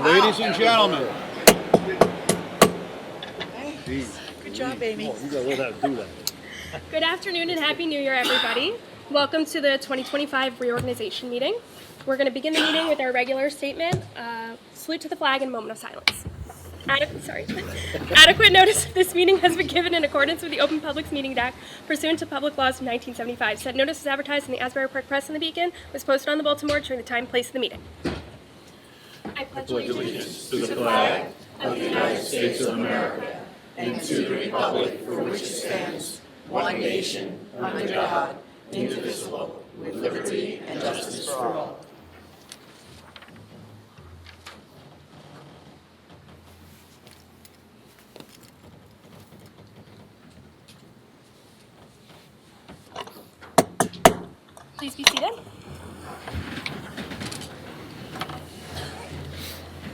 Ladies and gentlemen. Good job, Amy. You gotta learn how to do that. Good afternoon and Happy New Year, everybody. Welcome to the 2025 reorganization meeting. We're going to begin the meeting with our regular statement, salute to the flag and moment of silence. Adequate notice of this meeting has been given in accordance with the Open Public Meetings Act pursuant to public laws of 1975. Said notice was advertised in the Asbury Park Press and the Beacon, was posted on the Baltimore during the time and place of the meeting. I pledge allegiance to the flag of the United States of America and to the republic for which it stands, one nation, under God, indivisible, with liberty and justice for all. Please be seated.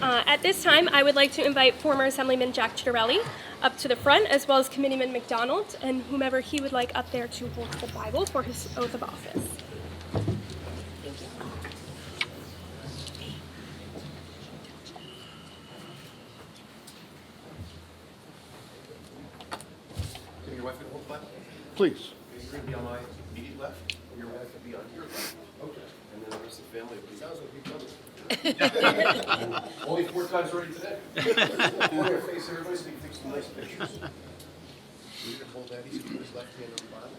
At this time, I would like to invite former Assemblyman Jack Chitterelli up to the front, as well as Committeeman McDonald, and whomever he would like up there to hold the Bible for his oath of office. Thank you. Can your wife hold the Bible? Please. You're going to be on my immediate left, and your wife will be on your left. Okay. And then the rest of the family will be. Sounds like we've done this. Only 4 times already today. We're going to face everybody so we can take some nice pictures. You're going to hold that. He's going to put his left hand on the Bible.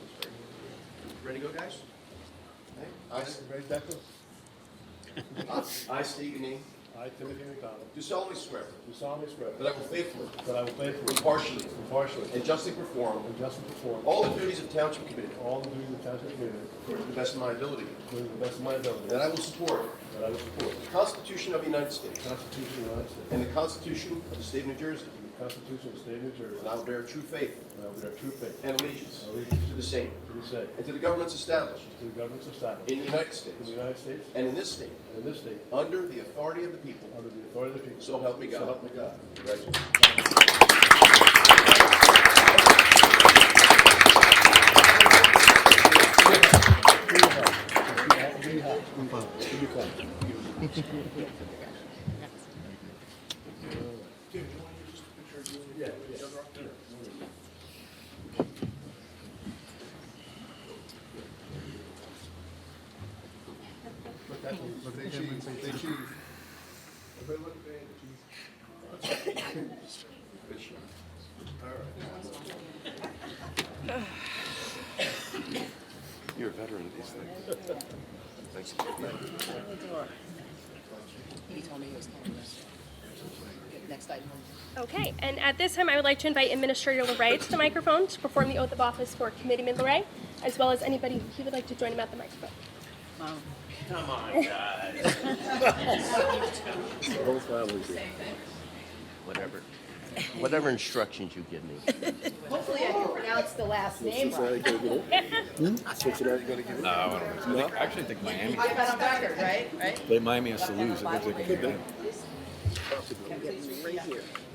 Ready to go, guys? Hey, Ready, Becca? I state your name. I, Timothy McDonald, Do solemnly swear do solemnly swear that I will faithfully, that I will faithfully, impartially, impartially, and justly perform and justly perform all the duties of Township Committee all the duties of township community according to the best of my ability. according to the best of my ability, That I will support that I will support the Constitution of the United States the Constitution of the United States and the Constitution of the State of New Jersey. and the Constitution of the State of New Jersey, And I will bear true faith and I will bear true faith and allegiance allegiance to the same to the same, and to the governments established to the governments established in the United in States the United States and in this state and in this state, under the authority of the people. under the authority of the people. So help me God. So help me God. Congratulations. Look at Chief. Say Chief. Everybody look at Chief. Good shot. You're a veteran of these things. Thanks. He told me he was coming. Next item. Okay, and at this time, I would like to invite Administrator LeRae to the microphone to perform the oath of office for Committeeman LeRae, as well as anybody who would like to join him at the microphone. Wow. Come on, guys. The whole family's here. Whatever instructions you give me. Hopefully I can pronounce the last name right. Cincinnati gonna give it? No, I don't think. I actually think Miami. I've been on record, right? But Miami has to lose. I think they can win.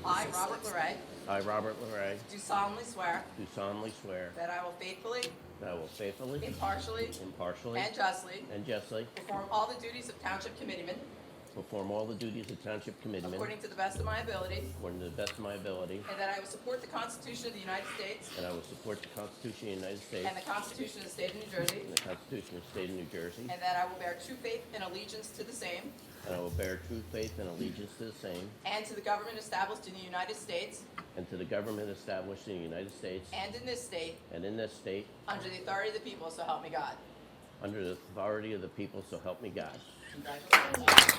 I, Robert LeRae, I, Robert LeRae, do solemnly swear do solemnly swear that I will faithfully, that I will faithfully, impartially, impartially, and justly and justly perform all the duties of Township Committeeman perform all the duties of Township Committeeman according to the best of my ability, according to the best of my ability, and that I will support the Constitution of the United States and I will support the Constitution of the United States and the Constitution of the State of New Jersey, and the Constitution of the State of New Jersey, and that I will bear true faith and allegiance to the same and I will bear true faith and allegiance to the same and to the government established in the United States and to the government established in the United States and in this state and in this state under the authority of the people, so help me God. under the authority of the people, so help me God. Congratulations.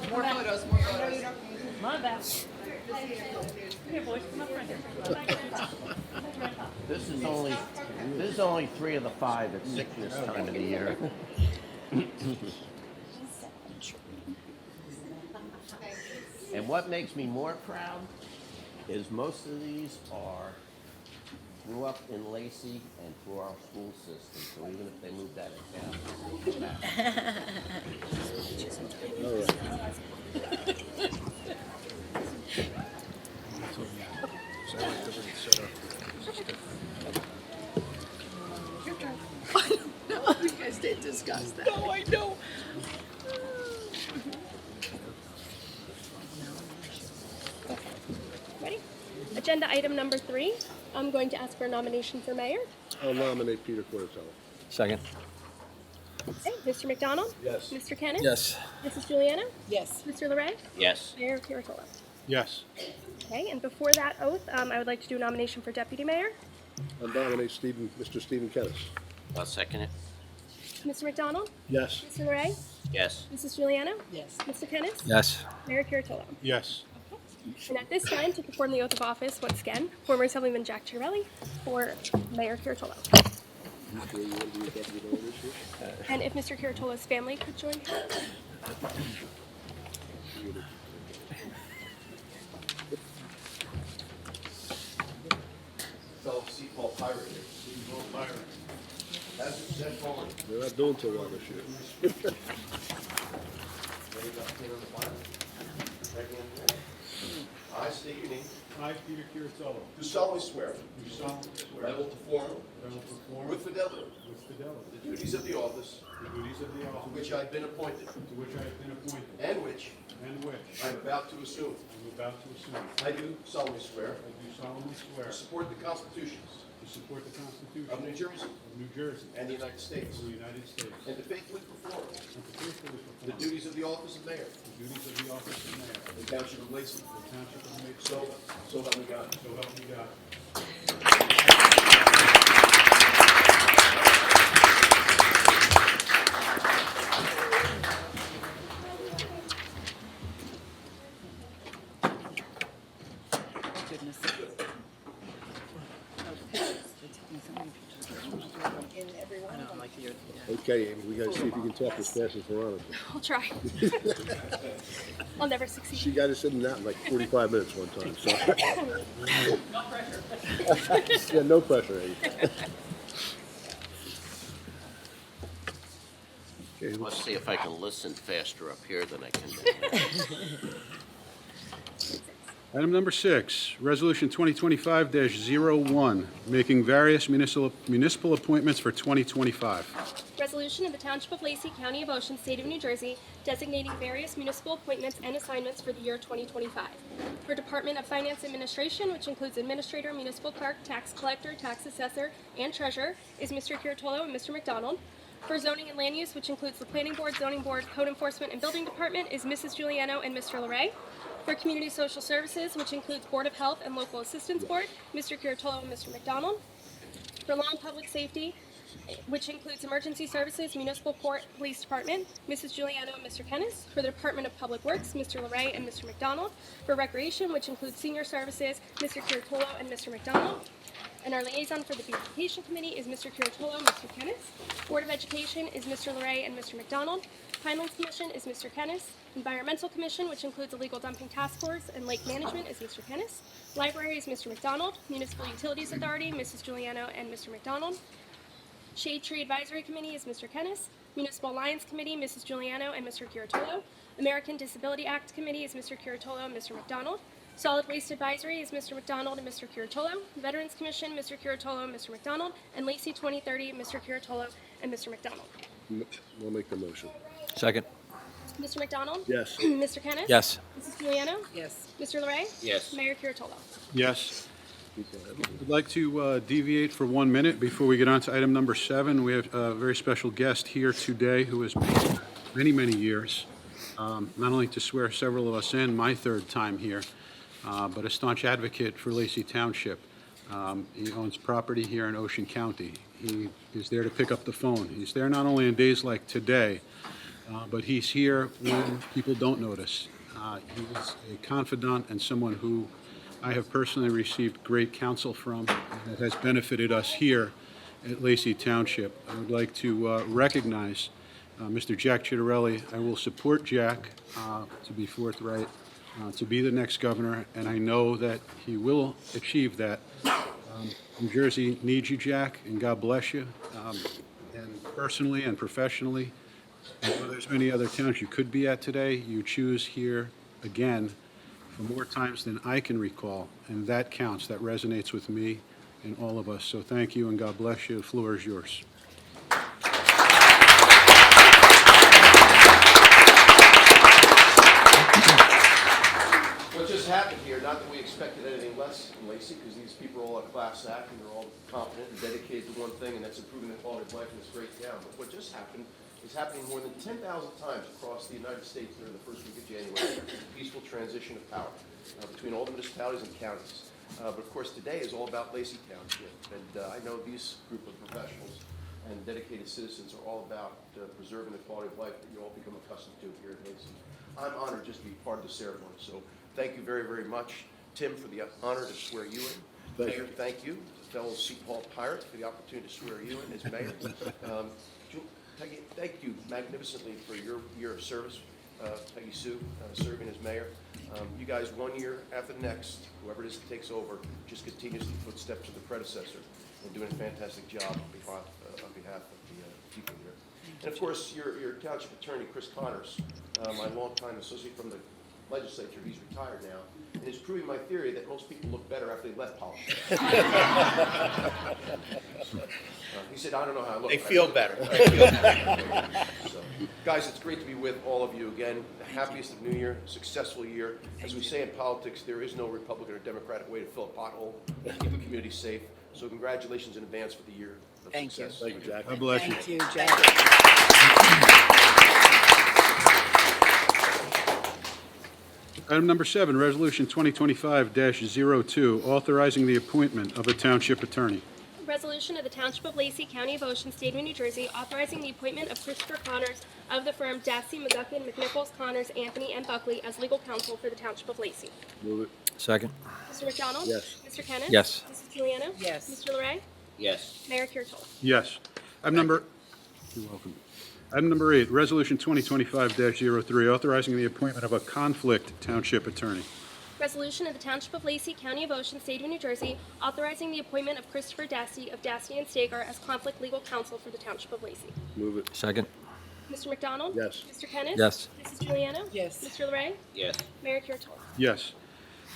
More photos, more photos. My bad. Here, boys, come up right here. This is only 3 of the 5 at sickness time of the year. And what makes me more proud is most of these grew up in Lacey and through our school system. So even if they moved out of town, Agenda item number 3, I'm going to ask for a nomination for mayor. I'll nominate Peter Cortello. Second. Okay, Mr. McDonald? Yes. Mr. Kennis? Yes. Mrs. Juliana? Yes. Mr. Larray? Yes. Mayor Kuratolo. Yes. Okay, and before that oath, I would like to do a nomination for deputy mayor. I'll nominate Mr. Stephen Kennis. I'll second it. Mr. McDonald? Yes. Mr. Larray? Yes. Mrs. Juliana? Yes. Mr. Kennis? Yes. Mayor Kuratolo. Yes. And at this time, to perform the oath of office, once again, former Assemblyman Jack Chiarelli for Mayor Kuratolo. And if Mr. Kuratolo's family could join. Fellow Seagull pirate. Seagull pirate. That's forward. We're not doing too well this year. Ready to obtain on the Bible? Right hand there. I state your name. I, Peter Curatolo, Do solemnly swear do solemnly swear that I will perform that I will perform with fidelity with fidelity the duties of the office the duties of the to office which I have been appointed to which I have been appointed and which and which I am about to assume. I am about to assume. I do solemnly swear I do solemnly swear to support the constitutions to support the Constitution of New Jersey of New Jersey and the United States, and the United States, and to faithfully perform and to faithfully the perform duties of the office of mayor the duties of the office of mayor in the township of Lacey. of the Township of Mason. So help me God. So help me God. Goodness. In every one of them. Like you're, Okay, Amy, we gotta see if you can talk as fast as Veronica. I'll try. I'll never She succeed. got us in that in like 45 minutes one time, so. no pressure. Yeah, no pressure, Amy. Okay, Let's see if I can listen faster up here than I can down there. Item number 6, Resolution 2025-01, making various municipal appointments for 2025. Resolution of the Township of Lacey, County of Ocean, State of New Jersey, designating various municipal appointments and assignments for the year 2025. For Department of Finance Administration, which includes Administrator, Municipal Clerk, Tax Collector, Tax Assessor, and Treasurer, is Mr. Curatolo and Mr. McDonald. For Zoning and Land Use, which includes the Planning Board, Zoning Board, Code Enforcement, and Building Department, is Mrs. Giuliano and Mr. Larray. For Community Social Services, which includes Board of Health and Local Assistance Board, Mr. Curatolo and Mr. McDonald. For Law and Public Safety, which includes Emergency Services, Municipal Court, Police Department, Mrs. Giuliano and Mr. Kennis. For the Department of Public Works, Mr. Larray and Mr. McDonald. For Recreation, which includes Senior Services, Mr. Curatolo and Mr. McDonald. And our liaison for the Beautification Committee is Mr. Curatolo and Mr. Kennis. Board of Education is Mr. Larray and Mr. McDonald. Pinelands Commission is Mr. Kennis. Environmental Commission, which includes Illegal Dumping Task Force and Lake Management, is Mr. Kennis. Library is Mr. McDonald. Municipal Utilities Authority, Mrs. Giuliano and Mr. McDonald. Shade Tree Advisory Committee is Mr. Kennis. Municipal Alliance Committee, Mrs. Giuliano and Mr. Curatolo. American Disability Act Committee is Mr. Curatolo and Mr. McDonald. Solid Waste Advisory is Mr. McDonald and Mr. Curatolo. Veterans Commission, Mr. Curatolo and Mr. McDonald. And Lacey 2030, Mr. Curatolo and Mr. McDonald. We'll make the motion. Second. Mr. McDonald? Yes. Mr. Kennis? Yes. Mrs. Giuliano? Yes. Mr. Larray? Yes. Mayor Kuratolo. Yes. I'd like to deviate for 1 minute before we get on to item number 7. We have a very special guest here today who has been many, many years, not only to swear several of us in, my third time here, but a staunch advocate for Lacey Township. He owns property here in Ocean County. He is there to pick up the phone. He's there not only on days like today, but he's here when people don't notice. He is a confidant and someone who I have personally received great counsel from that has benefited us here at Lacey Township. I would like to recognize Mr. Jack Chiarelli. I will support Jack, to be forthright, to be the next governor, and I know that he will achieve that. New Jersey needs you, Jack, and God bless you. And personally and professionally, I know there's many other towns you could be at today. You choose here again for more times than I can recall, and that counts. That resonates with me and all of us. So thank you, and God bless you. The floor is yours. What just happened happened here, not that we expected anything less from Lacey, because these people are all a class act and they're all competent and dedicated to one thing, and that's improving the quality of life in this great town. But what just happened is happening more than 10,000 times across the United States during the first week of January, peaceful transition of power between all the municipalities and counties. But of course, today is all about Lacey Township, and I know these group of professionals and dedicated citizens are all about preserving the quality of life that you all become accustomed to here at Lacey. I'm honored just to be part of the ceremony, so thank you very, very much, Tim, for the honor to swear you in. Thank Mayor, you. thank you, fellow Seton Hall pirate, for the opportunity to swear you in as mayor. Peggy, thank you magnificently for your year of service, Peggy Sue, serving as mayor. You guys, 1 year after the next, whoever it is that takes over, just continues the footsteps of the predecessor and doing a fantastic job on behalf of the people here. And of course, your township attorney, Chris Connors, my longtime associate from the legislature, he's retired now, and is proving my theory that most people look better after they left politics. He said, I don't know how I look. They feel better. So, guys, it's great to be with all of you again. The happiest of New Year, successful year. As we say in politics, there is no Republican or Democratic way to fill a pothole and keep a community safe. So congratulations in advance for the year of Thank you. success. Thank you, Jack. God bless you. Thank you, Jack. Item number 7, Resolution 2025-02, authorizing the appointment of a township attorney. Resolution of the Township of Lacey, County of Ocean, State of New Jersey, authorizing the appointment of Christopher Connors of the firm Dassey, McGuckin, McNichols, Connors, Anthony, and Buckley as legal counsel for the Township of Lacey. Move it. Second. Mr. McDonald? Yes. Mr. Kennis? Yes. Mrs. Juliana? Yes. Mr. Larray? Yes. Mayor Kurtolo? Yes. Item number, you're welcome. Item number 8, Resolution 2025-03, authorizing the appointment of a conflict township attorney. Resolution of the Township of Lacey, County of Ocean, State of New Jersey, authorizing the appointment of Christopher Dassey of Dassey and Stager as conflict legal counsel for the Township of Lacey. Move it. Second. Mr. McDonald? Yes. Mr. Kennis? Yes. Mrs. Juliana? Yes. Mr. Larray? Yes. Mayor Kurtolo? Yes.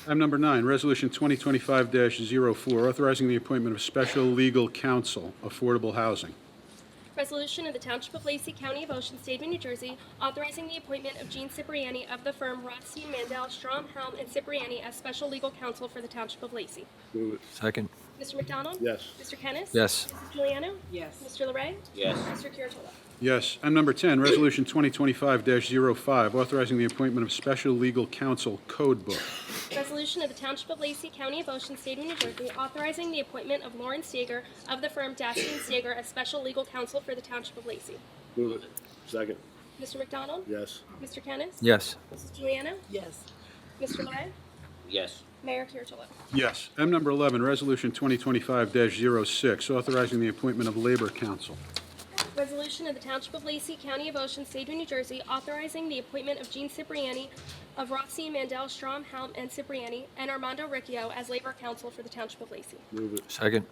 Item number 9, Resolution 2025-04, authorizing the appointment of special legal counsel, affordable housing. Resolution of the Township of Lacey, County of Ocean, State of New Jersey, authorizing the appointment of Gene Cipriani of the firm Rothstein, Mandel, Strom, Helm, and Cipriani as special legal counsel for the Township of Lacey. Move it. Second. Mr. McDonald? Yes. Mr. Kennis? Yes. Mrs. Juliana? Yes. Mr. Larray? Yes. Mr. Kurtolo? Yes. Item number 10, Resolution 2025-05, authorizing the appointment of special legal counsel, code book. Resolution of the Township of Lacey, County of Ocean, State of New Jersey, authorizing the appointment of Lauren Stager of the firm Dassey and Stager as special legal counsel for the Township of Lacey. Move it. Second. Mr. McDonald? Yes. Mr. Kennis? Yes. Mrs. Juliana? Yes. Mr. Larray? Yes. Mayor Kurtolo? Yes. Item number 11, Resolution 2025-06, authorizing the appointment of labor counsel. Resolution of the Township of Lacey, County of Ocean, State of New Jersey, authorizing the appointment of Gene Cipriani of Rothstein, Mandel, Strom, Helm, and Cipriani, and Armando Riccio as labor counsel for the Township of Lacey. Move it. Second.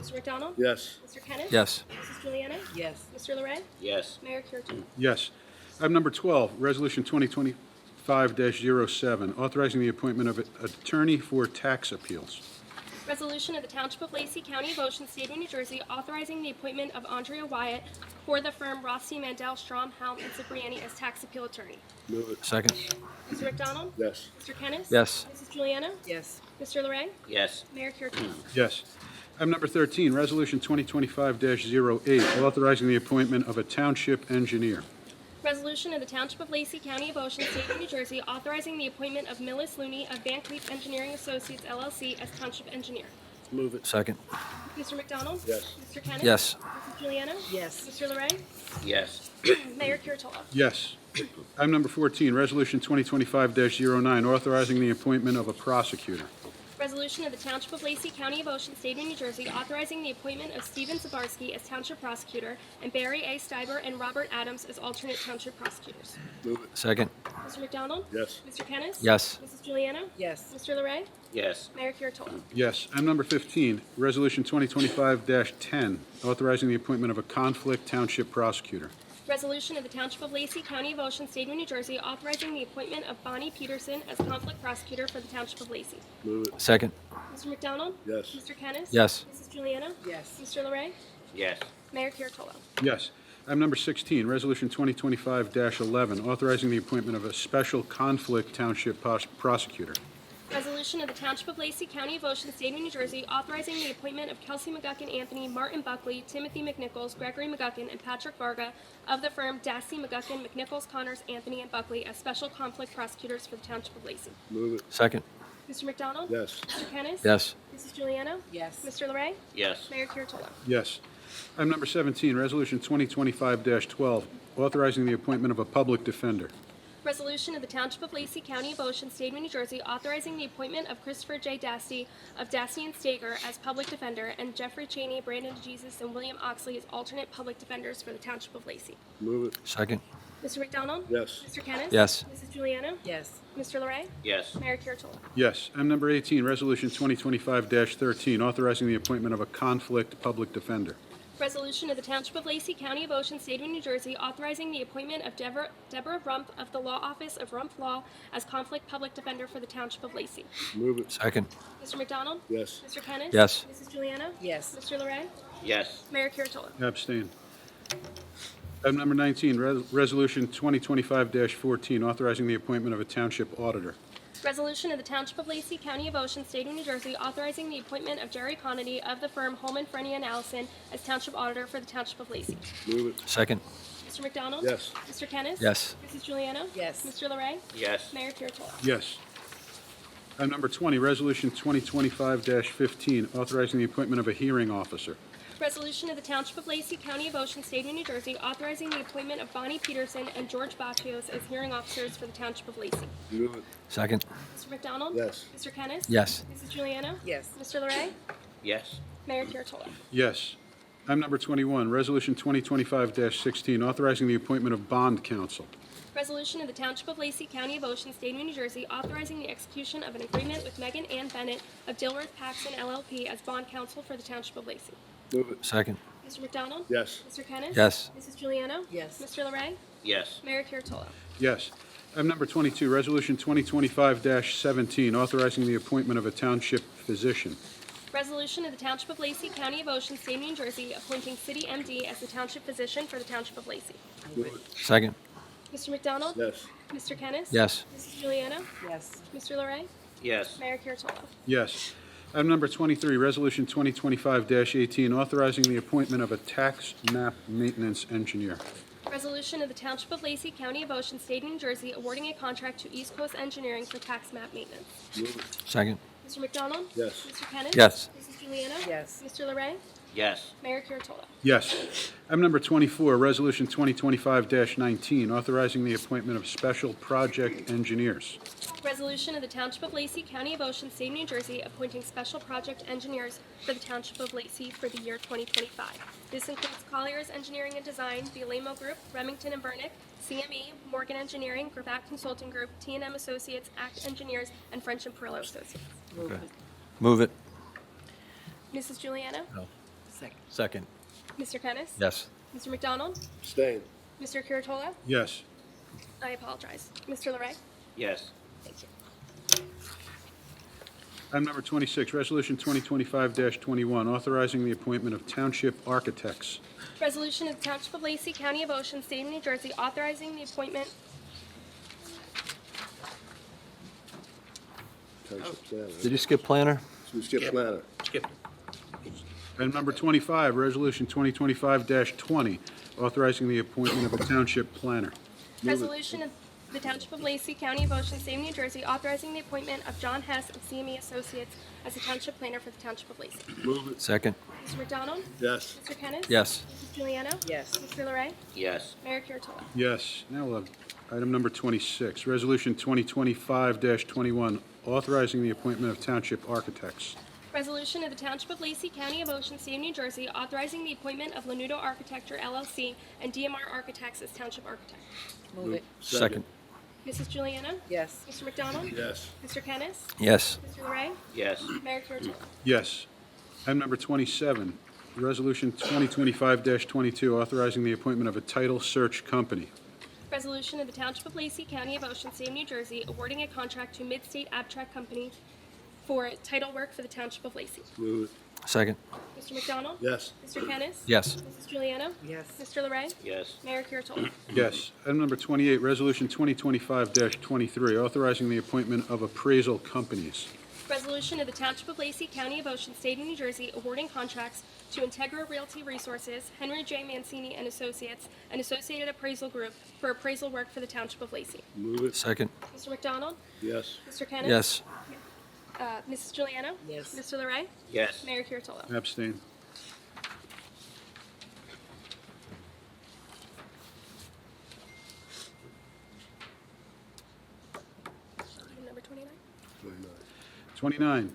Mr. McDonald? Yes. Mr. Kennis? Yes. Mrs. Juliana? Yes. Mr. Larray? Yes. Mayor Kurtolo? Yes. Item number 12, Resolution 2025-07, authorizing the appointment of an attorney for tax appeals. Resolution of the Township of Lacey, County of Ocean, State of New Jersey, authorizing the appointment of Andrea Wyatt for the firm Rothstein, Mandel, Strom, Helm, and Cipriani as tax appeal attorney. Move it. Second. Mr. McDonald? Yes. Mr. Kennis? Yes. Mrs. Juliana? Yes. Mr. Larray? Yes. Mayor Kurtolo? Yes. Item number 13, Resolution 2025-08, authorizing the appointment of a township engineer. Resolution of the Township of Lacey, County of Ocean, State of New Jersey, authorizing the appointment of Millis Looney of Van Cleef Engineering Associates LLC as township engineer. Move it. Second. Mr. McDonald? Yes. Mr. Kennis? Yes. Mrs. Juliana? Yes. Mr. Larray? Yes. Mayor Kurtolo? Yes. Item number 14, Resolution 2025-09, authorizing the appointment of a prosecutor. Resolution of the Township of Lacey, County of Ocean, State of New Jersey, authorizing the appointment of Stephen Zabarski as township prosecutor and Barry A. Stiber and Robert Adams as alternate township prosecutors. Move it. Second. Mr. McDonald? Yes. Mr. Kennis? Yes. Mrs. Juliana? Yes. Mr. Larray? Yes. Mayor Kurtolo? Yes. Item number 15, Resolution 2025-10, authorizing the appointment of a conflict township prosecutor. Resolution of the Township of Lacey, County of Ocean, State of New Jersey, authorizing the appointment of Bonnie Peterson as conflict prosecutor for the Township of Lacey. Move it. Second. Mr. McDonald? Yes. Mr. Kennis? Yes. Mrs. Juliana? Yes. Mr. Larray? Yes. Mayor Kurtolo? Yes. Item number 16, Resolution 2025-11, authorizing the appointment of a special conflict township prosecutor. Resolution of the Township of Lacey, County of Ocean, State of New Jersey, authorizing the appointment of Kelsey McGuckin Anthony, Martin Buckley, Timothy McNichols, Gregory McGuckin, and Patrick Varga of the firm Dassey McGuckin, McNichols, Connors, Anthony, and Buckley as special conflict prosecutors for the Township of Lacey. Move it. Second. Mr. McDonald? Yes. Mr. Kennis? Yes. Mrs. Juliana? Yes. Mr. Larray? Yes. Mayor Kurtolo? Yes. Item number 17, Resolution 2025-12, authorizing the appointment of a public defender. Resolution of the Township of Lacey, County of Ocean, State of New Jersey, authorizing the appointment of Christopher J. Dasty of Dasty and Stager as public defender and Jeffrey Cheney, Brandon DeJesus, and William Oxley as alternate public defenders for the Township of Lacey. Move it. Second. Mr. McDonald? Yes. Mr. Kennis? Yes. Mrs. Juliana? Yes. Mr. Larray? Yes. Mayor Kurtolo? Yes. Item number 18, Resolution 2025-13, authorizing the appointment of a conflict public defender. Resolution of the Township of Lacey, County of Ocean, State of New Jersey, authorizing the appointment of Deborah Rump of the Law Office of Rump Law as conflict public defender for the Township of Lacey. Move it. Second. Mr. McDonald? Yes. Mr. Kennis? Yes. Mrs. Juliana? Yes. Mr. Larray? Yes. Mayor Kurtolo? Abstain. Item number 19, Resolution 2025-14, authorizing the appointment of a township auditor. Resolution of the Township of Lacey, County of Ocean, State of New Jersey, authorizing the appointment of Jerry Conity of the firm Holman, Frenny and Allison as Township Auditor for the Township of Lacey. Move it. Second. Mr. McDonald? Yes. Mr. Kennis? Yes. Mrs. Juliana? Yes. Mr. Larray? Yes. Mayor Kurtolo? Yes. Item number 20, Resolution 2025-15, authorizing the appointment of a hearing officer. Resolution of the Township of Lacey, County of Ocean, State of New Jersey, authorizing the appointment of Bonnie Peterson and George Bacchios as hearing officers for the Township of Lacey. Move it. Second. Mr. McDonald? Yes. Mr. Kennis? Yes. Mrs. Juliana? Yes. Mr. Larray? Yes. Mayor Kurtolo? Yes. Item number 21, Resolution 2025-16, authorizing the appointment of bond counsel. Resolution of the Township of Lacey, County of Ocean, State of New Jersey, authorizing the execution of an agreement with Megan Ann Bennett of Dilworth Paxson LLP as bond counsel for the Township of Lacey. Move it. Second. Mr. McDonald? Yes. Mr. Kennis? Yes. Mrs. Juliana? Yes. Mr. Larray? Yes. Mayor Kurtolo? Yes. Item number 22, Resolution 2025-17, authorizing the appointment of a township physician. Resolution of the Township of Lacey, County of Ocean, State of New Jersey, appointing City MD as the Township Physician for the Township of Lacey. Move it. Second. Mr. McDonald? Yes. Mr. Kennis? Yes. Mrs. Juliana? Yes. Mr. Larray? Yes. Mayor Kurtolo? Yes. Item number 23, Resolution 2025-18, authorizing the appointment of a tax map maintenance engineer. Resolution of the Township of Lacey, County of Ocean, State of New Jersey, awarding a contract to East Coast Engineering for tax map maintenance. Move it. Second. Mr. McDonald? Yes. Mr. Kennis? Yes. Mrs. Juliana? Yes. Mr. Larray? Yes. Mayor Kurtolo? Yes. Item number 24, Resolution 2025-19, authorizing the appointment of special project engineers. Resolution of the Township of Lacey, County of Ocean, State of New Jersey, appointing special project engineers for the Township of Lacey for the year 2025. This includes Colliers Engineering and Design, the Alamo Group, Remington and Burnick, CME, Morgan Engineering, Gravatt Consulting Group, T&M Associates, ACT Engineers, and French and Perillo Associates. Move it. Move it. Mrs. Juliana? Second. Second. Mr. Kennis? Yes. Mr. McDonald? Abstain. Mr. Kurtola? Yes. I apologize. Mr. Larray? Yes. Thank you. Item number 26, Resolution 2025-21, authorizing the appointment of township architects. Resolution of the Township of Lacey, County of Ocean, State of New Jersey, authorizing the appointment. Township planner. Did you skip planner? We skip planner. Item number 25, Resolution 2025-20, authorizing the appointment of a township planner. Resolution of the Township of Lacey, County of Ocean, State of New Jersey, authorizing the appointment of John Hess of CME Associates as the Township Planner for the Township of Lacey. Move it. Second. Mr. McDonald? Yes. Mr. Kennis? Yes. Mrs. Juliana? Yes. Mr. Larray? Yes. Mayor Kurtolo? Yes. Now we'll have item number 26, Resolution 2025-21, authorizing the appointment of township architects. Resolution of the Township of Lacey, County of Ocean, State of New Jersey, authorizing the appointment of Lanudo Architecture LLC and DMR Architects as Township Architect. Move it. Second. Mrs. Juliana? Yes. Mr. McDonald? Yes. Mr. Kennis? Yes. Mr. Larray? Yes. Mayor Kurtolo? Yes. Item number 27, Resolution 2025-22, authorizing the appointment of a title search company. Resolution of the Township of Lacey, County of Ocean, State of New Jersey, awarding a contract to Mid-State Abstract Company for title work for the Township of Lacey. Move it. Second. Mr. McDonald? Yes. Mr. Kennis? Yes. Mrs. Juliana? Yes. Mr. Larray? Yes. Mayor Kurtolo? Yes. Item number 28, Resolution 2025-23, authorizing the appointment of appraisal companies. Resolution of the Township of Lacey, County of Ocean, State of New Jersey, awarding contracts to Integra Realty Resources, Henry J. Mancini and Associates, an associated appraisal group for appraisal work for the Township of Lacey. Move it. Second. Mr. McDonald? Yes. Mr. Kennis? Yes. Mrs. Juliana? Yes. Mr. Larray? Yes. Mayor Kurtolo? Abstain. Item number 29. 29,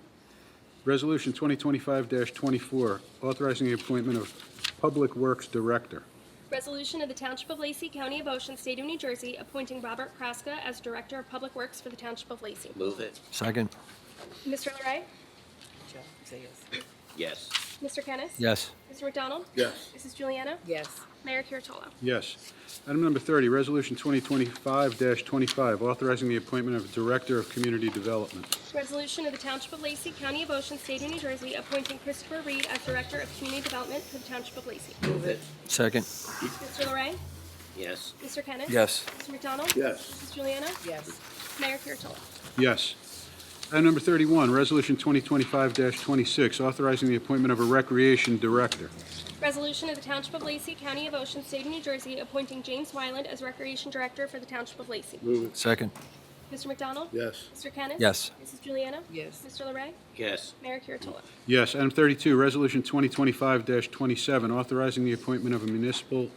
Resolution 2025-24, authorizing the appointment of Public Works Director. Resolution of the Township of Lacey, County of Ocean, State of New Jersey, appointing Robert Kraska as Director of Public Works for the Township of Lacey. Move it. Second. Mr. Larray? Joe, say yes. Yes. Mr. Kennis? Yes. Mr. McDonald? Yes. Mrs. Juliana? Yes. Mayor Kurtolo? Yes. Item number 30, Resolution 2025-25, authorizing the appointment of Director of Community Development. Resolution of the Township of Lacey, County of Ocean, State of New Jersey, appointing Christopher Reed as Director of Community Development for the Township of Lacey. Move it. Second. Mr. Larray? Yes. Mr. Kennis? Yes. Mr. McDonald? Yes. Mrs. Juliana? Yes. Mayor Kurtolo? Yes. Item number 31, Resolution 2025-26, authorizing the appointment of a Recreation Director. Resolution of the Township of Lacey, County of Ocean, State of New Jersey, appointing James Wyland as Recreation Director for the Township of Lacey. Move it. Second. Mr. McDonald? Yes. Mr. Kennis? Yes. Mrs. Juliana? Yes. Mr. Larray? Yes. Mayor Kurtolo? Yes. Item 32, Resolution 2025-27, authorizing the appointment of a Municipal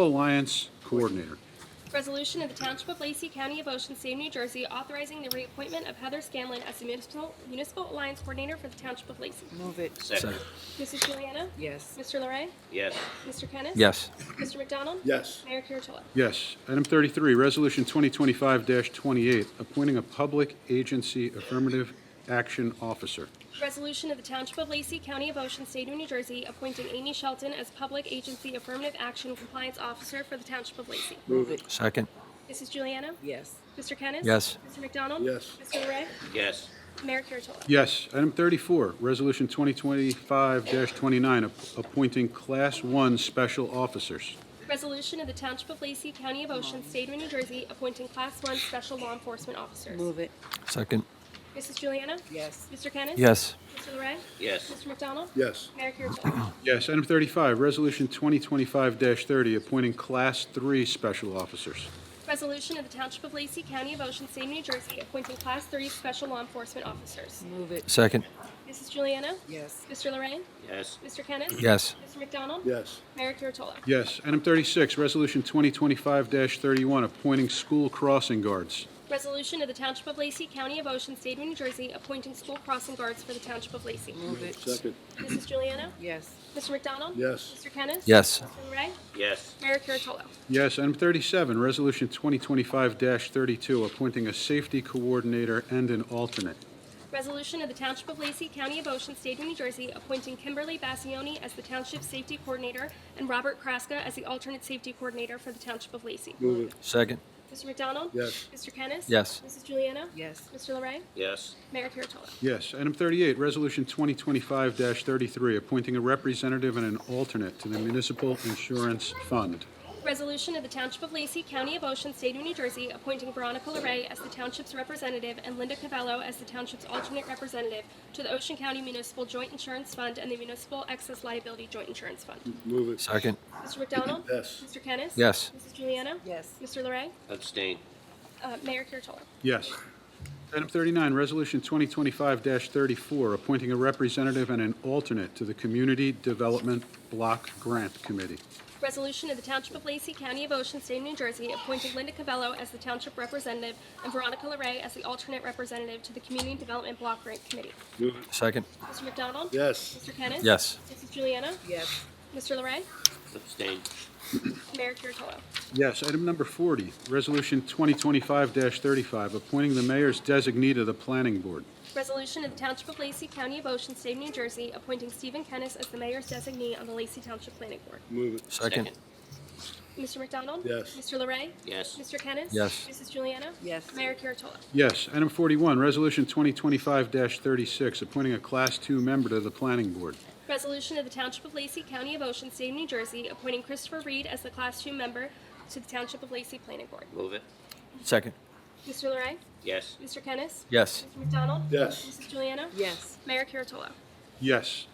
Alliance Coordinator. Resolution of the Township of Lacey, County of Ocean, State of New Jersey, authorizing the reappointment of Heather Scanlon as the Municipal Alliance Coordinator for the Township of Lacey. Move it. Second. Mrs. Juliana? Yes. Mr. Larray? Yes. Mr. Kennis? Yes. Mr. McDonald? Yes. Mayor Kurtolo? Yes. Item 33, Resolution 2025-28, appointing a Public Agency Affirmative Action Officer. Resolution of the Township of Lacey, County of Ocean, State of New Jersey, appointing Amy Shelton as Public Agency Affirmative Action Compliance Officer for the Township of Lacey. Move it. Second. Mrs. Juliana? Yes. Mr. Kennis? Yes. Mr. McDonald? Yes. Mr. Larray? Yes. Mayor Kurtolo? Yes. Item 34, Resolution 2025-29, appointing Class 1 Special Officers. Resolution of the Township of Lacey, County of Ocean, State of New Jersey, appointing Class 1 Special Law Enforcement Officers. Move it. Second. Mrs. Juliana? Yes. Mr. Kennis? Yes. Mr. Larray? Yes. Mr. McDonald? Yes. Mayor Kurtolo? Yes. Item 35, Resolution 2025-30, appointing Class 3 Special Officers. Resolution of the Township of Lacey, County of Ocean, State of New Jersey, appointing Class 3 Special Law Enforcement Officers. Move it. Second. Mrs. Juliana? Yes. Mr. Larray? Yes. Mr. Kennis? Yes. Mr. McDonald? Yes. Mayor Kurtolo? Yes. Item 36, Resolution 2025-31, appointing School Crossing Guards. Resolution of the Township of Lacey, County of Ocean, State of New Jersey, appointing school crossing guards for the Township of Lacey. Move it. Second. Mrs. Juliana? Yes. Mr. McDonald? Yes. Mr. Kennis? Yes. Mr. Larray? Yes. Mayor Kurtolo? Yes. Item 37, Resolution 2025-32, appointing a Safety Coordinator and an alternate. Resolution of the Township of Lacey, County of Ocean, State of New Jersey, appointing Kimberly Bassioni as the Township Safety Coordinator and Robert Kraska as the alternate Safety Coordinator for the Township of Lacey. Move it. Second. Mr. McDonald? Yes. Mr. Kennis? Yes. Mrs. Juliana? Yes. Mr. Larray? Yes. Mayor Kurtolo? Yes. Item 38, Resolution 2025-33, appointing a representative and an alternate to the Municipal Insurance Fund. Resolution of the Township of Lacey, County of Ocean, State of New Jersey, appointing Veronica Larray as the Township's representative and Linda Cavello as the Township's alternate representative to the Ocean County Municipal Joint Insurance Fund and the Municipal Excess Liability Joint Insurance Fund. Move it. Second. Mr. McDonald? Yes. Mr. Kennis? Yes. Mrs. Juliana? Yes. Mr. Larray? Abstain. Mayor Kurtolo? Yes. Item 39, Resolution 2025-34, appointing a representative and an alternate to the Community Development Block Grant Committee. Resolution of the Township of Lacey, County of Ocean, State of New Jersey, appointing Linda Cavello as the Township representative and Veronica Larray as the alternate representative to the Community Development Block Grant Committee. Move it. Second. Mr. McDonald? Yes. Mr. Kennis? Yes. Mrs. Juliana? Yes. Mr. Larray? Abstain. Mayor Kurtolo? Yes. Item number 40, Resolution 2025-35, appointing the mayor's designee to the Planning Board. Resolution of the Township of Lacey, County of Ocean, State of New Jersey, appointing Stephen Kennis as the mayor's designee on the Lacey Township Planning Board. Move it. Yes. Second. Mr. McDonald? Yes. Mr. Larray? Yes. Mr. Kennis? Yes. Mrs. Juliana? Yes. Mayor Kurtolo? Yes. Item 41, Resolution 2025-36, appointing a Class 2 member to the Planning Board. Resolution of the Township of Lacey, County of Ocean, State of New Jersey, appointing Christopher Reed as the Class 2 member to the Township of Lacey Planning Board. Move it. Second. Mr. Larray? Yes. Mr. Kennis? Yes. Mr. McDonald? Yes. Mrs. Juliana? Yes. Mayor Kurtolo? Yes.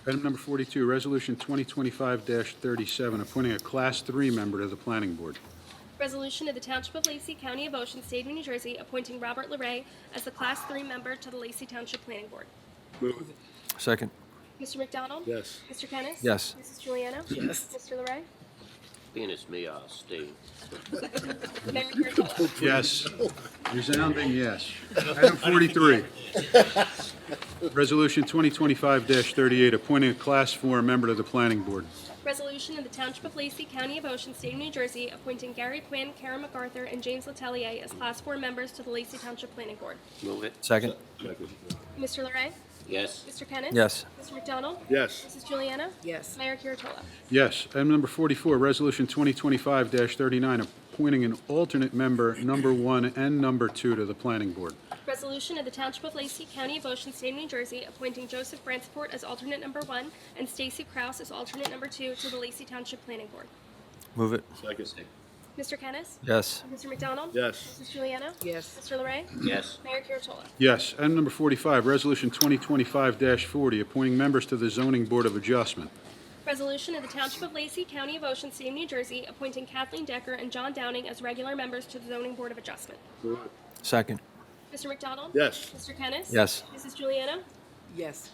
Item number 42, Resolution 2025-37, appointing a Class 3 member to the Planning Board. Resolution of the Township of Lacey, County of Ocean, State of New Jersey, appointing Robert Larray as the Class 3 member to the Lacey Township Planning Board. Move it. Second. Mr. McDonald? Yes. Mr. Kennis? Yes. Mrs. Juliana? Yes. Mr. Larray? Being it's me, I'll stay. Mayor Kurtolo? Yes. Resounding yes. Item 43, Resolution 2025-38, appointing a Class 4 member to the Planning Board. Resolution of the Township of Lacey, County of Ocean, State of New Jersey, appointing Gary Quinn, Karen MacArthur, and James Letelier as Class 4 members to the Lacey Township Planning Board. Move it. Second. Mr. Larray? Yes. Mr. Kennis? Yes. Mr. McDonald? Yes. Mrs. Juliana? Yes. Mayor Kurtolo? Yes. Item number 44, Resolution 2025-39, appointing an alternate member, number 1 and number 2, to the Planning Board. Resolution of the Township of Lacey, County of Ocean, State of New Jersey, appointing Joseph Bransport as alternate number 1 and Stacy Kraus as alternate number 2 to the Lacey Township Planning Board. Move it. Second. Mr. Kennis? Yes. Mr. McDonald? Yes. Mrs. Juliana? Yes. Mr. Larray? Yes. Mayor Kurtolo? Yes. Item number 45, Resolution 2025-40, appointing members to the Zoning Board of Adjustment. Resolution of the Township of Lacey, County of Ocean, State of New Jersey, appointing Kathleen Decker and John Downing as regular members to the Zoning Board of Adjustment. Move it. Second. Mr. McDonald? Yes. Mr. Kennis? Yes. Mrs. Juliana? Yes.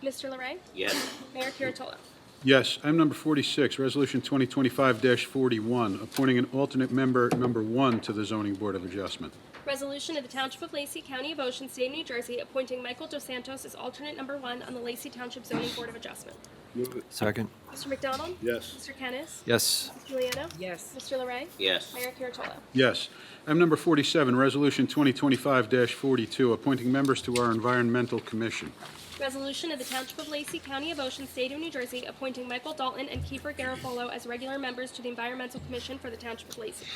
Mr. Larray? Yes. Mayor Kurtolo? Yes. Item number 46, Resolution 2025-41, appointing an alternate member, number 1, to the Zoning Board of Adjustment. Resolution of the Township of Lacey, County of Ocean, State of New Jersey, appointing Michael Dos Santos as alternate number 1 on the Lacey Township Zoning Board of Adjustment. Move it. Second. Mr. McDonald? Yes. Mr. Kennis? Yes. Mrs. Juliana? Yes. Mr. Larray? Yes. Mayor Kurtolo? Yes. Item number 47, Resolution 2025-42, appointing members to our Environmental Commission. Resolution of the Township of Lacey, County of Ocean, State of New Jersey, appointing Michael Dalton and Kiefer Garofalo as regular members to the Environmental Commission for the Township of Lacey.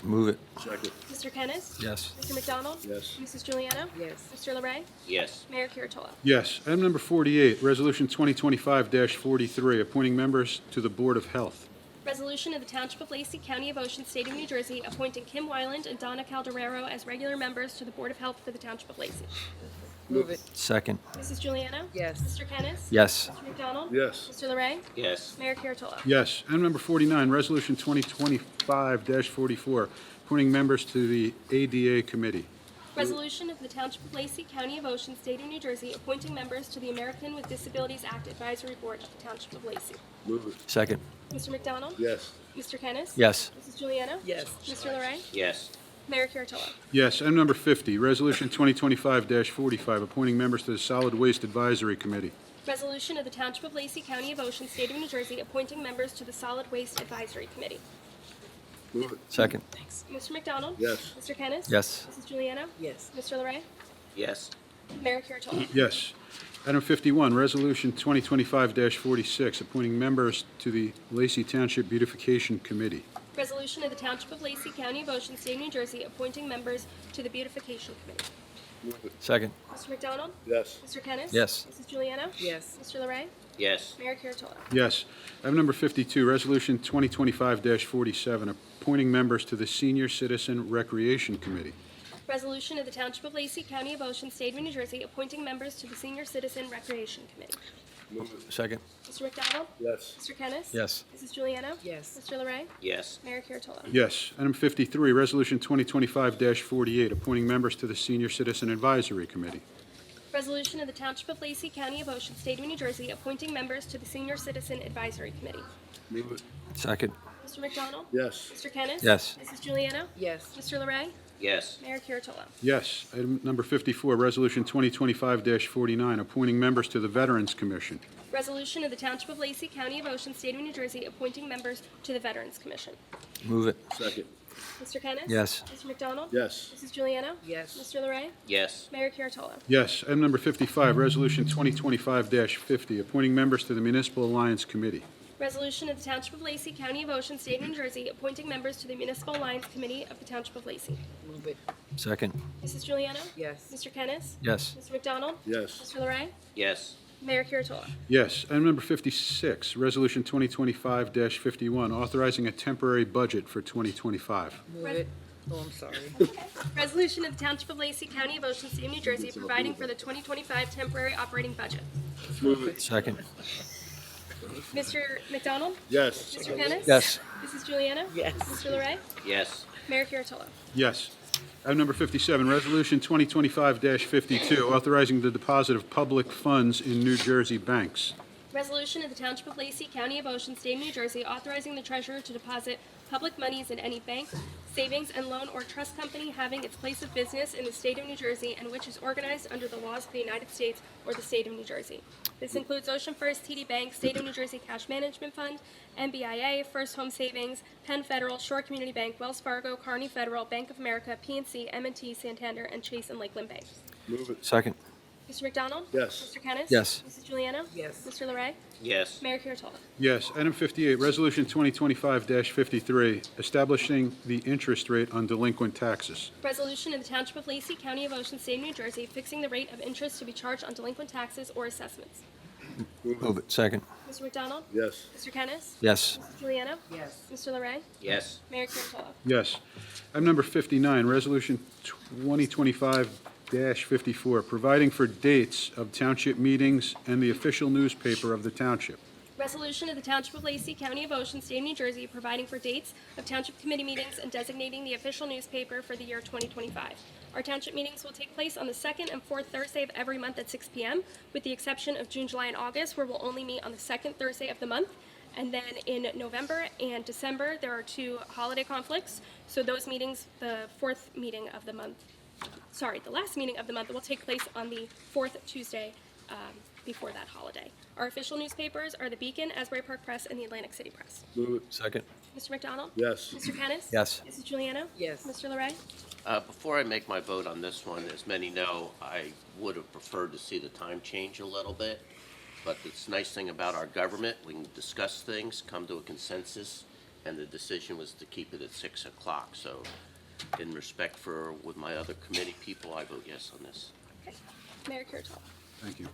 Move it. Second. Mr. Kennis? Yes. Mr. McDonald? Yes. Mrs. Juliana? Yes. Mr. Larray? Yes. Mayor Kurtolo? Yes. Item number 48, Resolution 2025-43, appointing members to the Board of Health. Resolution of the Township of Lacey, County of Ocean, State of New Jersey, appointing Kim Wyland and Donna Calderero as regular members to the Board of Health for the Township of Lacey. Move it. Second. Mrs. Juliana? Yes. Mr. Kennis? Yes. Mr. McDonald? Yes. Mr. Larray? Yes. Mayor Kurtolo? Yes. Item number 49, Resolution 2025-44, appointing members to the ADA Committee. Resolution of the Township of Lacey, County of Ocean, State of New Jersey, appointing members to the American with Disabilities Act Advisory Board of the Township of Lacey. Move it. Second. Mr. McDonald? Yes. Mr. Kennis? Yes. Mrs. Juliana? Yes. Mr. Larray? Yes. Mayor Kurtolo? Yes. Item number 50, Resolution 2025-45, appointing members to the Solid Waste Advisory Committee. Resolution of the Township of Lacey, County of Ocean, State of New Jersey, appointing members to the Solid Waste Advisory Committee. Move it. Second. Mr. McDonald? Yes. Mr. Kennis? Yes. Mrs. Juliana? Yes. Mr. Larray? Yes. Mayor Kurtolo? Yes. Item 51, Resolution 2025-46, appointing members to the Lacey Township Beautification Committee. Resolution of the Township of Lacey, County of Ocean, State of New Jersey, appointing members to the Beautification Committee. Move it. Second. Mr. McDonald? Yes. Mr. Kennis? Yes. Mrs. Juliana? Yes. Mr. Larray? Yes. Mayor Kurtolo? Yes. Item number 52, Resolution 2025-47, appointing members to the Senior Citizen Recreation Committee. Resolution of the Township of Lacey, County of Ocean, State of New Jersey, appointing members to the Senior Citizen Recreation Committee. Move it. Second. Mr. McDonald? Yes. Mr. Kennis? Yes. Mrs. Juliana? Yes. Mr. Larray? Yes. Mayor Kurtolo? Yes. Item 53, Resolution 2025-48, appointing members to the Senior Citizen Advisory Committee. Resolution of the Township of Lacey, County of Ocean, State of New Jersey, appointing members to the Senior Citizen Advisory Committee. Move it. Second. Mr. McDonald? Yes. Mr. Kennis? Yes. Mrs. Juliana? Yes. Mr. Larray? Yes. Mayor Kurtolo? Yes. Item number 54, Resolution 2025-49, appointing members to the Veterans Commission. Resolution of the Township of Lacey, County of Ocean, State of New Jersey, appointing members to the Veterans Commission. Move it. Second. Mr. Kennis? Yes. Mr. McDonald? Yes. Mrs. Juliana? Yes. Mr. Larray? Yes. Mayor Kurtolo? Yes. Item number 55, Resolution 2025-50, appointing members to the Municipal Alliance Committee. Resolution of the Township of Lacey, County of Ocean, State of New Jersey, appointing members to the Municipal Alliance Committee of the Township of Lacey. Move it. Second. Mrs. Juliana? Yes. Mr. Kennis? Yes. Mr. McDonald? Yes. Mr. Larray? Yes. Mayor Kuratola? Yes. Item number 56, Resolution 2025-51, authorizing a temporary budget for 2025. Move it. Oh, I'm sorry. Resolution of the Township of Lacey, County of Ocean, State of New Jersey, providing for the 2025 temporary operating budget. Move it. Second. Mr. McDonald? Yes. Mr. Kennis? Yes. Mrs. Juliana? Yes. Mr. Larray? Yes. Mayor Kuratola? Yes. Item number 57, Resolution 2025-52, authorizing the deposit of public funds in New Jersey banks. Resolution of the Township of Lacey, County of Ocean, State of New Jersey, authorizing the treasurer to deposit public monies in any bank, savings and loan or trust company having its place of business in the state of New Jersey and which is organized under the laws of the United States or the state of New Jersey. This includes Ocean First, TD Bank, State of New Jersey Cash Management Fund, MBIA, First Home Savings, Penn Federal, Shore Community Bank, Wells Fargo, Kearney Federal, Bank of America, PNC, M&T, Santander, and Chase and Lakeland Bank. Move it. Second. Mr. McDonald? Yes. Mr. Kennis? Yes. Mrs. Juliana? Yes. Mr. Larray? Yes. Mayor Kuratola? Yes. Item 58, Resolution 2025-53, establishing the interest rate on delinquent taxes. Resolution of the Township of Lacey, County of Ocean, State of New Jersey, fixing the rate of interest to be charged on delinquent taxes or assessments. Move it. Second. Mr. McDonald? Yes. Mr. Kennis? Yes. Mrs. Juliana? Yes. Mr. Larray? Yes. Mayor Kuratola? Yes. Item number 59, Resolution 2025-54, providing for dates of township meetings and the official newspaper of the township. Resolution of the Township of Lacey, County of Ocean, State of New Jersey, providing for dates of township committee meetings and designating the official newspaper for the year 2025. Our township meetings will take place on the second and fourth Thursday of every month at 6 p.m., with the exception of June, July, and August, where we'll only meet on the second Thursday of the month. And then in November and December, there are 2 holiday conflicts. So those meetings, the last meeting of the month will take place on the 4th Tuesday before that holiday. Our official newspapers are the Beacon, Asbury Park Press, and the Atlantic City Press. Move it. Second. Mr. McDonald? Yes. Mr. Kennis? Yes. Mrs. Juliana? Yes. Mr. Larray? Before I make my vote on this one, as many know, I would have preferred to see the time change a little bit. But it's nice thing about our government, we can discuss things, come to a consensus, and the decision was to keep it at 6 o'clock. So in respect for with my other committee people, I vote yes on this. Okay. Mayor Kuratola? Thank you.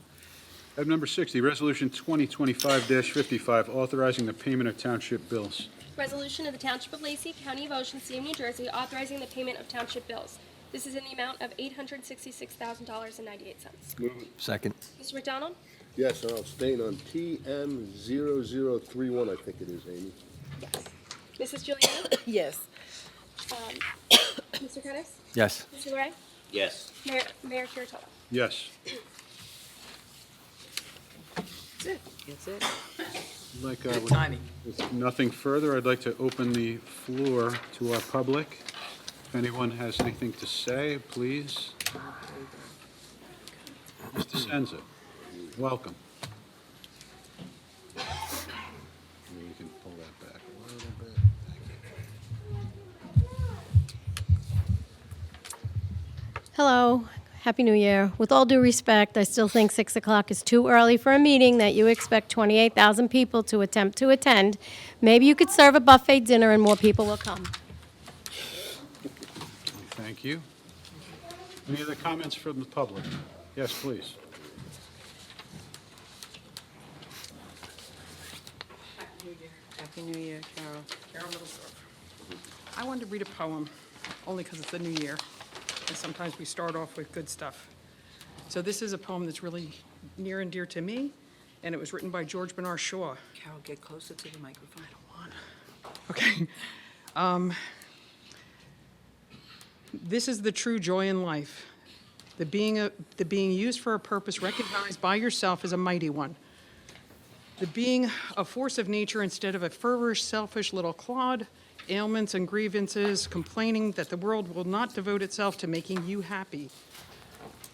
Item number 60, Resolution 2025-55, authorizing the payment of township bills. Resolution of the Township of Lacey, County of Ocean, State of New Jersey, authorizing the payment of township bills. This is in the amount of $866,000.98. Move it. Second. Mr. McDonald? Yes, and I'll abstain on TM0031, I think it is, Amy. Yes. Mrs. Juliana? Yes. Mr. Kennis? Yes. Mr. Larray? Yes. Mayor Kuratola? Yes. That's it. That's it. Like, Good timing. with nothing further, I'd like to open the floor to our public. If anyone has anything to say, please. Mr. Senza, welcome. Maybe you can pull that back a little bit. Thank you. Hello, Happy New Year. With all due respect, I still think 6 o'clock is too early for a meeting that you expect 28,000 people to attempt to attend. Maybe you could serve a buffet dinner and more people will come. Thank you. Any other comments from the public? Yes, please. Happy New Year, Carol. Carol Middlesbrough. I wanted to read a poem, only because it's the new year, and sometimes we start off with good stuff. So this is a poem that's really near and dear to me, and it was written by George Bernard Shaw. Carol, get closer to the microphone. Okay. This is the true joy in life. The being used for a purpose recognized by yourself as a mighty one. The being a force of nature instead of a feverish, selfish little clod, ailments and grievances, complaining that the world will not devote itself to making you happy.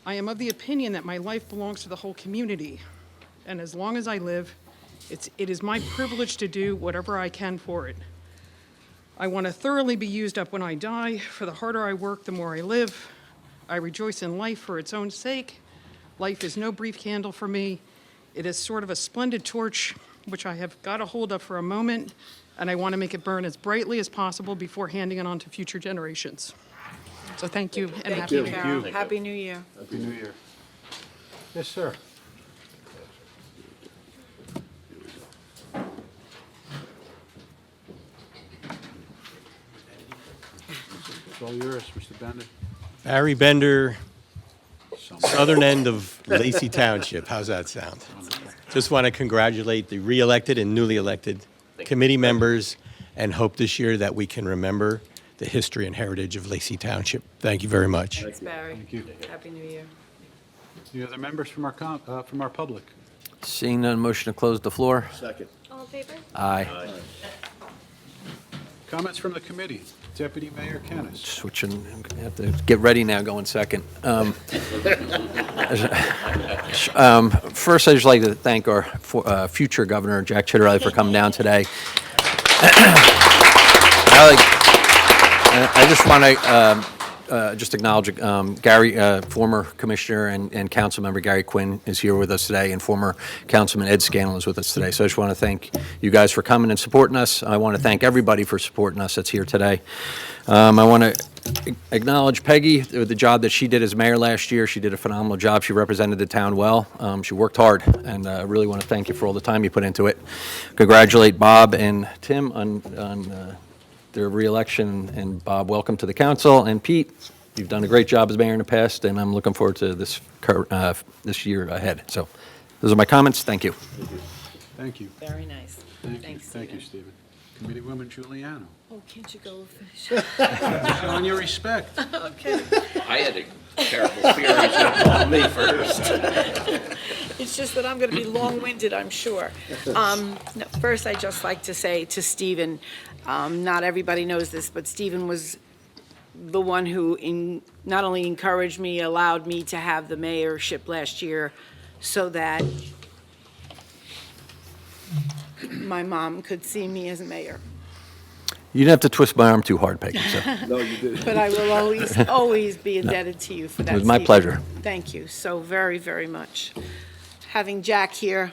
I am of the opinion that my life belongs to the whole community, and as long as I live, it is my privilege to do whatever I can for it. I want to thoroughly be used up when I die, for the harder I work, the more I live. I rejoice in life for its own sake. Life is no brief candle for me. It is sort of a splendid torch which I have got a hold of for a moment, and I want to make it burn as brightly as possible before handing it on to future generations. So thank you and happy New Year. Carol. Happy New Year. Happy New Year. Yes, sir. It's all yours, Mr. Bender. Barry Bender, southern end of Lacey Township. How's that sound? Just want to congratulate the re-elected and newly elected committee members and hope this year that we can remember the history and heritage of Lacey Township. Thank you very much. Thanks, Barry. Thank you. Happy New Year. Any other members from our public? Seeing none, motion to close the floor? Second. All in favor? Aye. Comments from the committee? Deputy Mayor Kennis. Switching, I have to get ready now, going second. First, I'd just like to thank our future governor, Jack Chitterelli, for coming down today. I just want to just acknowledge Gary, former commissioner and council member Gary Quinn is here with us today, and former councilman Ed Scanlon is with us today. So I just want to thank you guys for coming and supporting us. I want to thank everybody for supporting us that's here today. I want to acknowledge Peggy, the job that she did as mayor last year. She did a phenomenal job. She represented the town well. She worked hard, and I really want to thank you for all the time you put into it. Congratulate Bob and Tim on their re-election, and Bob, welcome to the council. And Pete, you've done a great job as mayor in the past, and I'm looking forward to this year ahead. So those are my comments. Thank you. Thank you. Very nice. Thank you. Thanks, Thank you, Stephen. Stephen. Committeewoman Giuliano. Oh, can't you go finish? Showing your respect. Okay. I had a terrible fear he was going to call me first. It's just that I'm going to be long-winded, I'm sure. No, first, I'd just like to say to Stephen, not everybody knows this, but Stephen was the one who not only encouraged me, allowed me to have the mayorship last year so that my mom could see me as mayor. You didn't have to twist my arm too hard, Peggy. So No, you didn't. But I will always be indebted to you for that. it was my Stephen. pleasure. Thank you so very, very much. Having Jack here,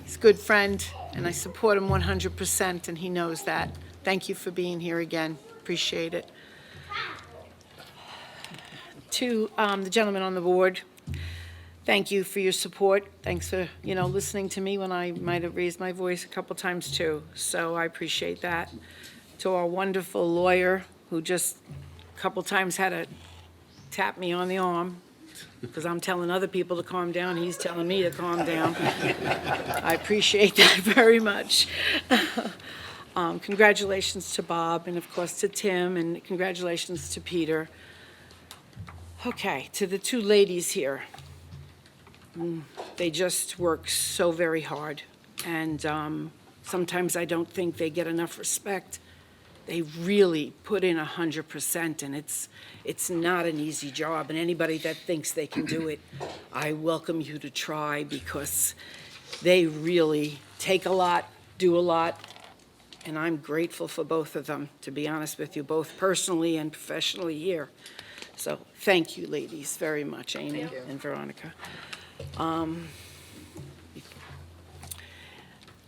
he's a good friend, and I support him 100%, and he knows that. Thank you for being here again. Appreciate it. To the gentleman on the board, thank you for your support. Thanks for, listening to me when I might have raised my voice a couple times too. So I appreciate that. To our wonderful lawyer, who just a couple times had to tap me on the arm, because I'm telling other people to calm down, he's telling me to calm down. I appreciate that very much. Congratulations to Bob, and of course to Tim, and congratulations to Peter. Okay, to the two ladies here. They just work so very hard, and sometimes I don't think they get enough respect. They really put in 100%, and it's not an easy job, and anybody that thinks they can do it, I welcome you to try, because they really take a lot, do a lot, and I'm grateful for both of them, to be honest with you, both personally and professionally here. So thank you, ladies, very much, Amy and Veronica.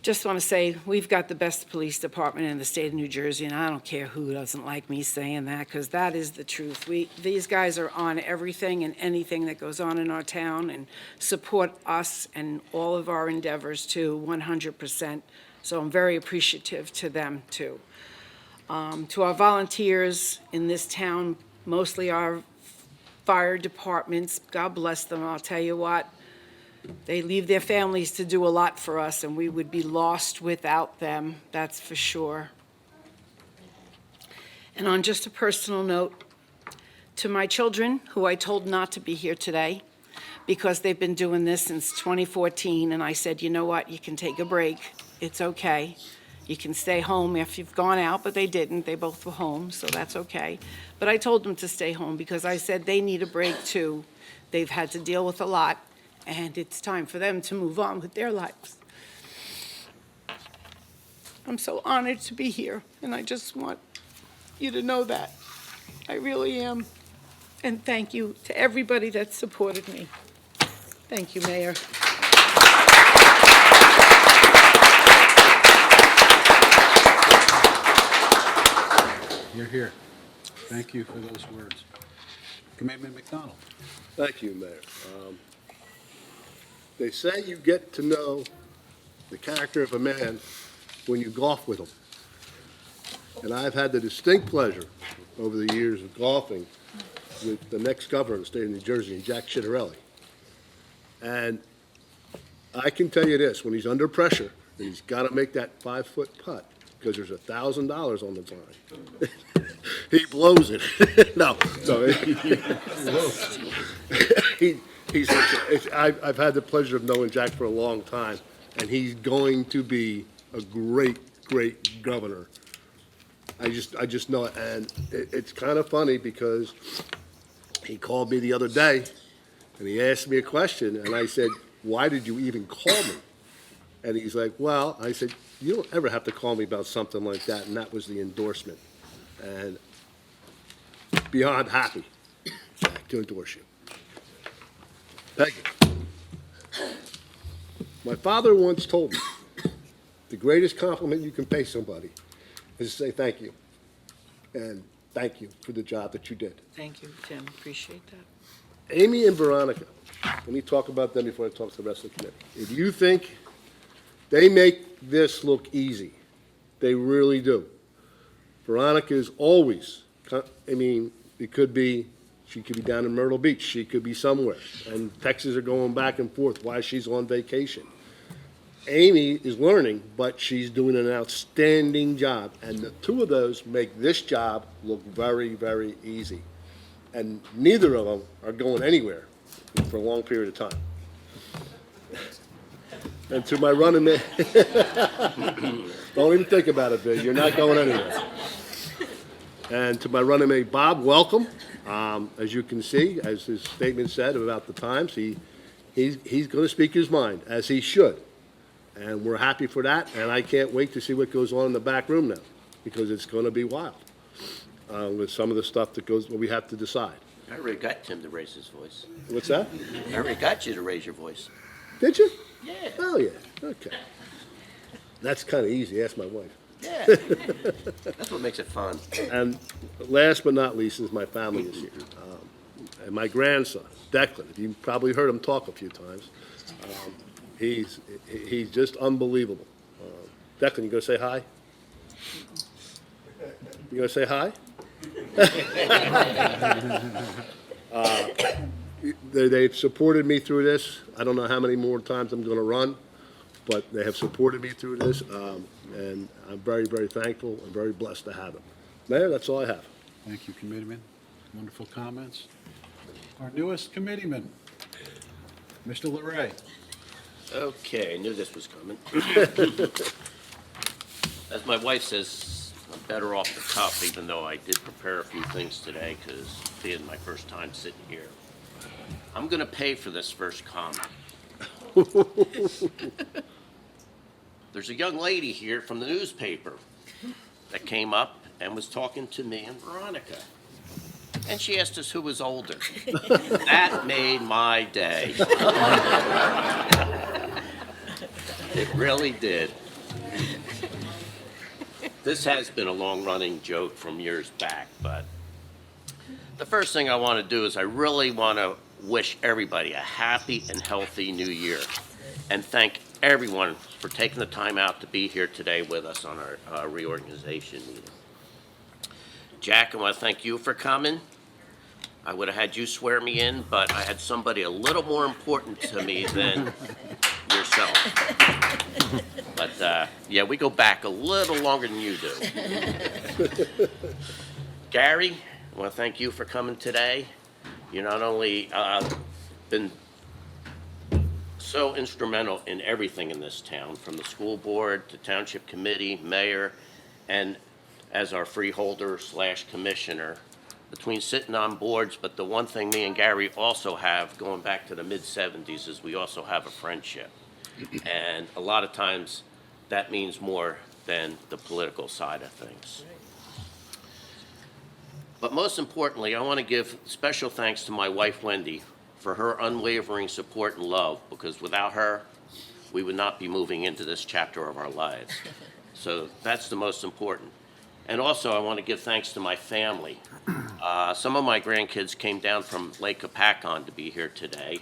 Just want to say, we've got the best police department in the state of New Jersey, and I don't care who doesn't like me saying that, because that is the truth. These guys are on everything and anything that goes on in our town and support us and all of our endeavors too, 100%. So I'm very appreciative to them too. To our volunteers in this town, mostly our fire departments, God bless them, I'll tell you what. They leave their families to do a lot for us, and we would be lost without them, that's for sure. And on just a personal note, to my children, who I told not to be here today, because they've been doing this since 2014, and I said, you know what, you can take a break, it's okay. You can stay home if you've gone out, but they didn't, they both were home, so that's okay. But I told them to stay home because I said they need a break too. They've had to deal with a lot, and it's time for them to move on with their lives. I'm so honored to be here, and I just want you to know that. I really am. And thank you to everybody that supported me. Thank you, Mayor. You're here. Thank you for those words. Commitment McDonald. Thank you, Mayor. They say you get to know the character of a man when you golf with him. And I've had the distinct pleasure over the years of golfing with the next governor of the state of New Jersey, Jack Ciattarelli. And I can tell you this, when he's under pressure, he's got to make that 5-foot putt because there's $1,000 on the line. He blows it. No. I've had the pleasure of knowing Jack for a long time, and he's going to be a great, great governor. I just know it, and it's kind of funny because he called me the other day, and he asked me a question, and I said, "Why did you even call me?" And he's like, "Well," I said, "you don't ever have to call me about something like that," and that was the endorsement. And beyond happy, Jack, to endorse you. Peggy, my father once told me, the greatest compliment you can pay somebody is to say thank you. And thank you for the job that you did. Thank you, Tim, appreciate that. Amy and Veronica, let me talk about them before I talk to the rest of the committee. If you think they make this look easy, they really do. Veronica is always, it could be, she could be down in Myrtle Beach, she could be somewhere, and texts are going back and forth while she's on vacation. Amy is learning, but she's doing an outstanding job, and the two of those make this job look very, very easy. And neither of them are going anywhere for a long period of time. And to my running mate, don't even think about it, Viz, you're not going anywhere. And to my running mate, Bob, welcome. As you can see, as his statement said about the times, he's going to speak his mind, as he should. And we're happy for that, and I can't wait to see what goes on in the back room now, because it's going to be wild with some of the stuff that goes, what we have to decide. I already got Tim to raise his voice. What's that? I already got you to raise your voice. Did you? Yeah. Oh, yeah, okay. That's kind of easy, ask my wife. Yeah. That's what makes it fun. And last but not least is my family is here. And my grandson, Declan, you probably heard him talk a few times. He's just unbelievable. Declan, you gonna say hi? You gonna say hi? They've supported me through this. I don't know how many more times I'm gonna run, but they have supported me through this, and I'm very, very thankful and very blessed to have them. Mayor, that's all I have. Thank you, committeeman. Wonderful comments. Our newest committeeman, Mr. LeRae. Okay, I knew this was coming. As my wife says, I'm better off the cuff, even though I did prepare a few things today, because being my first time sitting here. I'm going to pay for this first comment. There's a young lady here from the newspaper that came up and was talking to me and Veronica. And she asked us who was older. That made my day. It really did. This has been a long-running joke from years back, but the first thing I want to do is I really want to wish everybody a happy and healthy new year, and thank everyone for taking the time out to be here today with us on our reorganization meeting. Jack, I want to thank you for coming. I would have had you swear me in, but I had somebody a little more important to me than yourself. But, yeah, we go back a little longer than you do. Gary, I want to thank you for coming today. You not only been so instrumental in everything in this town, from the school board to township committee, mayor, and as our freeholder / commissioner, between sitting on boards, but the one thing me and Gary also have, going back to the mid-'70s, is we also have a friendship. And a lot of times, that means more than the political side of things. But most importantly, I want to give special thanks to my wife, Wendy, for her unwavering support and love, because without her, we would not be moving into this chapter of our lives. So that's the most important. And also, I want to give thanks to my family. Some of my grandkids came down from Lake Apacon to be here today.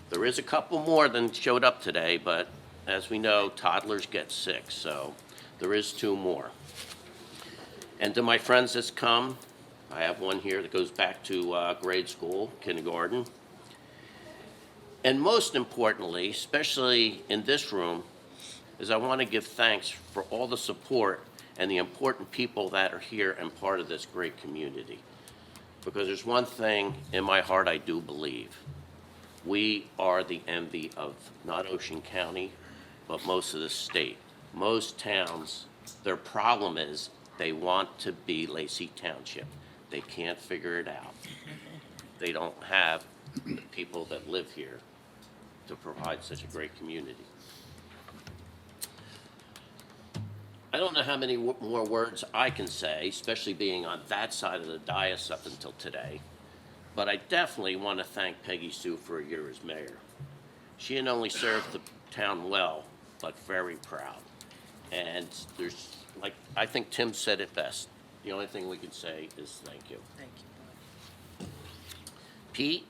There is a couple more than showed up today, but as we know, toddlers get sick, so there is 2 more. And to my friends that's come, I have one here that goes back to grade school, kindergarten. And most importantly, especially in this room, is I want to give thanks for all the support and the important people that are here and part of this great community. Because there's one thing in my heart I do believe. We are the envy of not Ocean County, but most of the state. Most towns, their problem is they want to be Lacey Township. They can't figure it out. They don't have the people that live here to provide such a great community. I don't know how many more words I can say, especially being on that side of the dais up until today, but I definitely want to thank Peggy Sue for a year as mayor. She not only served the town well, but very proud. And there's, like, I think Tim said it best. The only thing we can say is thank you. Thank you. Pete,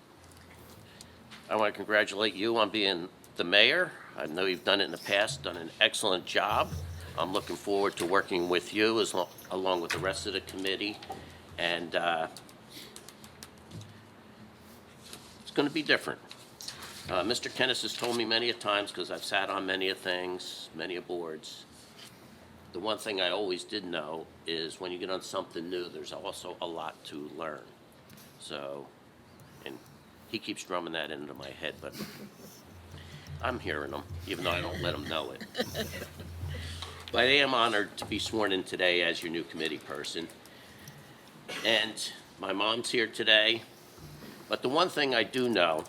I want to congratulate you on being the mayor. I know you've done it in the past, done an excellent job. I'm looking forward to working with you along with the rest of the committee. And it's going to be different. Mr. Kennis has told me many a times, because I've sat on many a things, many a boards, the one thing I always did know is when you get on something new, there's also a lot to learn. So, and he keeps drumming that into my head, but I'm hearing him, even though I don't let him know it. But I am honored to be sworn in today as your new committee person. And my mom's here today. But the one thing I do know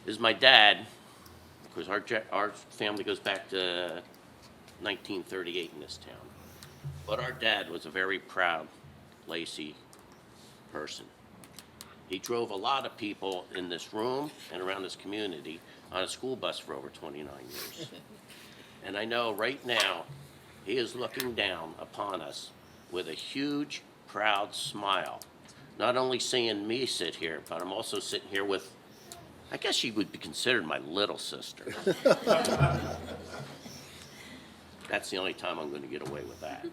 is my dad, because our family goes back to 1938 in this town. But our dad was a very proud Lacey person. He drove a lot of people in this room and around this community on a school bus for over 29 years. And I know right now, he is looking down upon us with a huge, proud smile. Not only seeing me sit here, but I'm also sitting here with, I guess she would be considered my little sister. That's the only time I'm going to get away with that.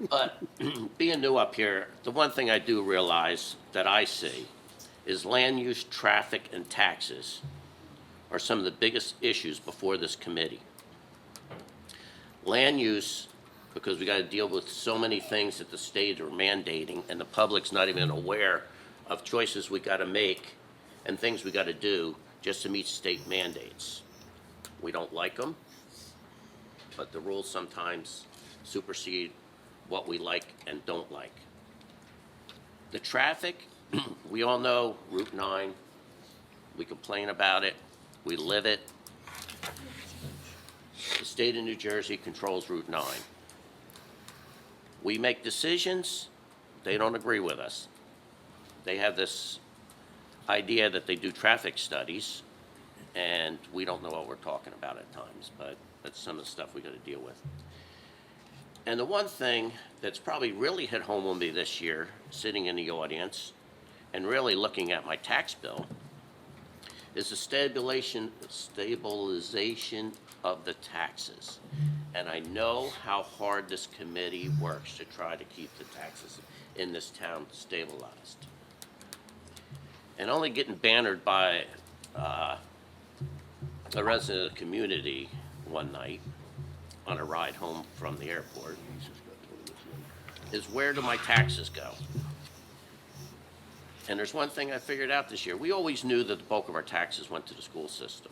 But being new up here, the one thing I do realize that I see is land use, traffic, and taxes are some of the biggest issues before this committee. Land use, because we got to deal with so many things that the state are mandating, and the public's not even aware of choices we got to make and things we got to do just to meet state mandates. We don't like them, but the rules sometimes supersede what we like and don't like. The traffic, we all know Route 9. We complain about it. We live it. The state of New Jersey controls Route 9. We make decisions, they don't agree with us. They have this idea that they do traffic studies, and we don't know what we're talking about at times, but that's some of the stuff we got to deal with. And the one thing that's probably really hit home with me this year, sitting in the audience and really looking at my tax bill, is the stabilization of the taxes. And I know how hard this committee works to try to keep the taxes in this town stabilized. And only getting bannered by a resident of the community one night on a ride home from the airport is, where do my taxes go? And there's one thing I figured out this year. We always knew that the bulk of our taxes went to the school system.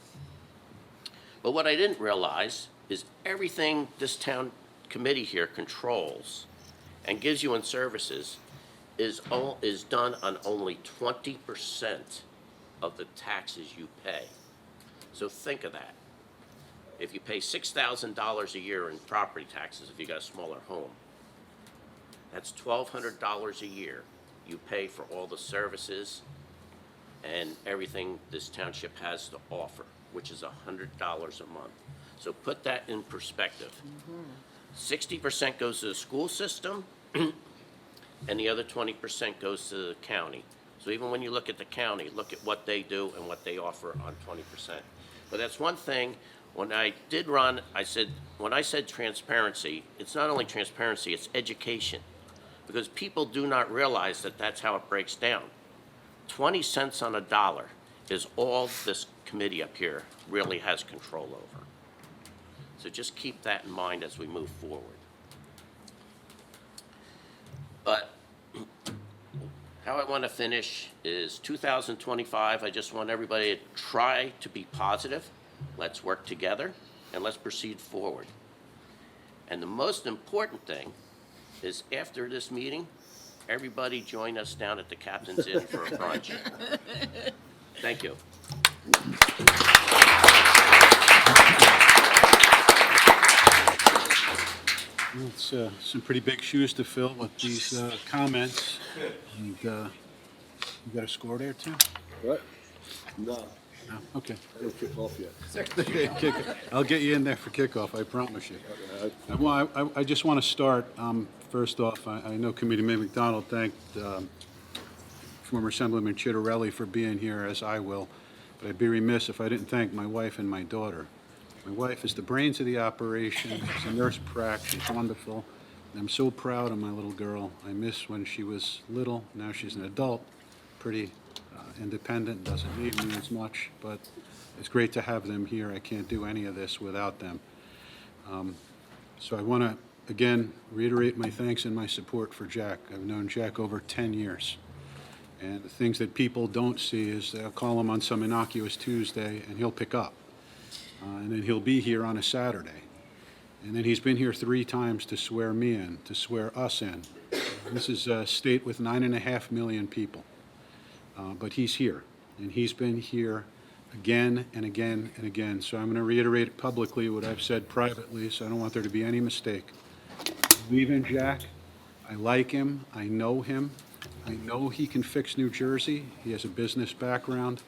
But what I didn't realize is everything this town committee here controls and gives you in services is done on only 20% of the taxes you pay. So think of that. If you pay $6,000 a year in property taxes, if you got a smaller home, that's $1,200 a year you pay for all the services and everything this township has to offer, which is $100 a month. So put that in perspective. 60% goes to the school system, and the other 20% goes to the county. So even when you look at the county, look at what they do and what they offer on 20%. But that's one thing, when I did run, when I said transparency, it's not only transparency, it's education. Because people do not realize that that's how it breaks down. 20 cents on a dollar is all this committee up here really has control over. So just keep that in mind as we move forward. But how I want to finish is 2025. I just want everybody to try to be positive. Let's work together and let's proceed forward. And the most important thing is after this meeting, everybody join us down at the Captain's Inn for a brunch. Thank you. Well, it's some pretty big shoes to fill with these comments. And you got a score there, too? What? No, No? Okay. I didn't kick off yet. I'll get you in there for kickoff, I promise you. Well, I just want to start, first off, I know Committeeman McDonald thanked former Assemblyman Chitterelli for being here, as I will, but I'd be remiss if I didn't thank my wife and my daughter. My wife is the brains of the operation. She's a nurse prac. She's wonderful. And I'm so proud of my little girl. I miss when she was little. Now she's an adult, pretty independent, doesn't need me as much, but it's great to have them here. I can't do any of this without them. So I want to, again, reiterate my thanks and my support for Jack. I've known Jack over 10 years. And the things that people don't see is they'll call him on some innocuous Tuesday and he'll pick up. And then he'll be here on a Saturday. And then he's been here 3 times to swear me in, to swear us in. This is a state with 9.5 million people. But he's here, and he's been here again and again and again. So I'm going to reiterate publicly what I've said privately, so I don't want there to be any mistake. I believe in Jack. I like him. I know him. I know he can fix New Jersey. He has a business background.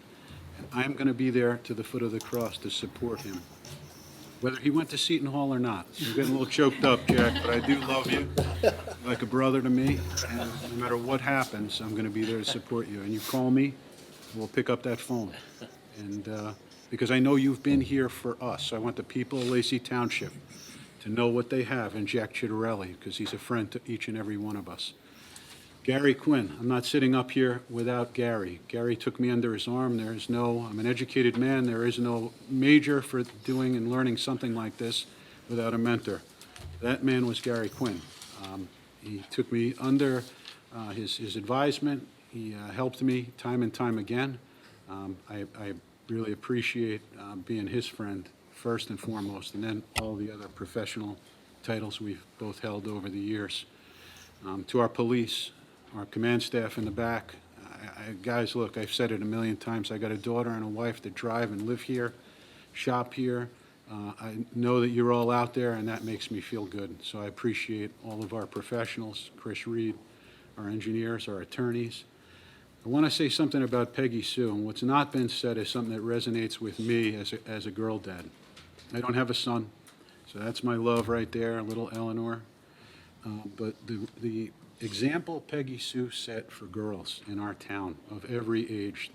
And I'm going to be there to the foot of the cross to support him, whether he went to Seton Hall or not. I'm getting a little choked up, Jack, but I do love you. You're like a brother to me, and no matter what happens, I'm going to be there to support you. And you call me, we'll pick up that phone. And because I know you've been here for us. I want the people of Lacey Township to know what they have in Jack Chitterelli, because he's a friend to each and every one of us. Gary Quinn, I'm not sitting up here without Gary. Gary took me under his arm. I'm an educated man. There is no major for doing and learning something like this without a mentor. That man was Gary Quinn. He took me under his advisement. He helped me time and time again. I really appreciate being his friend first and foremost, and then all the other professional titles we've both held over the years. To our police, our command staff in the back, guys, look, I've said it a million times. I got a daughter and a wife that drive and live here, shop here. I know that you're all out there, and that makes me feel good. So I appreciate all of our professionals, Chris Reed, our engineers, our attorneys. I want to say something about Peggy Sue, and what's not been said is something that resonates with me as a girl dad. I don't have a son, so that's my love right there, little Eleanor. But the example Peggy Sue set for girls in our town of every age,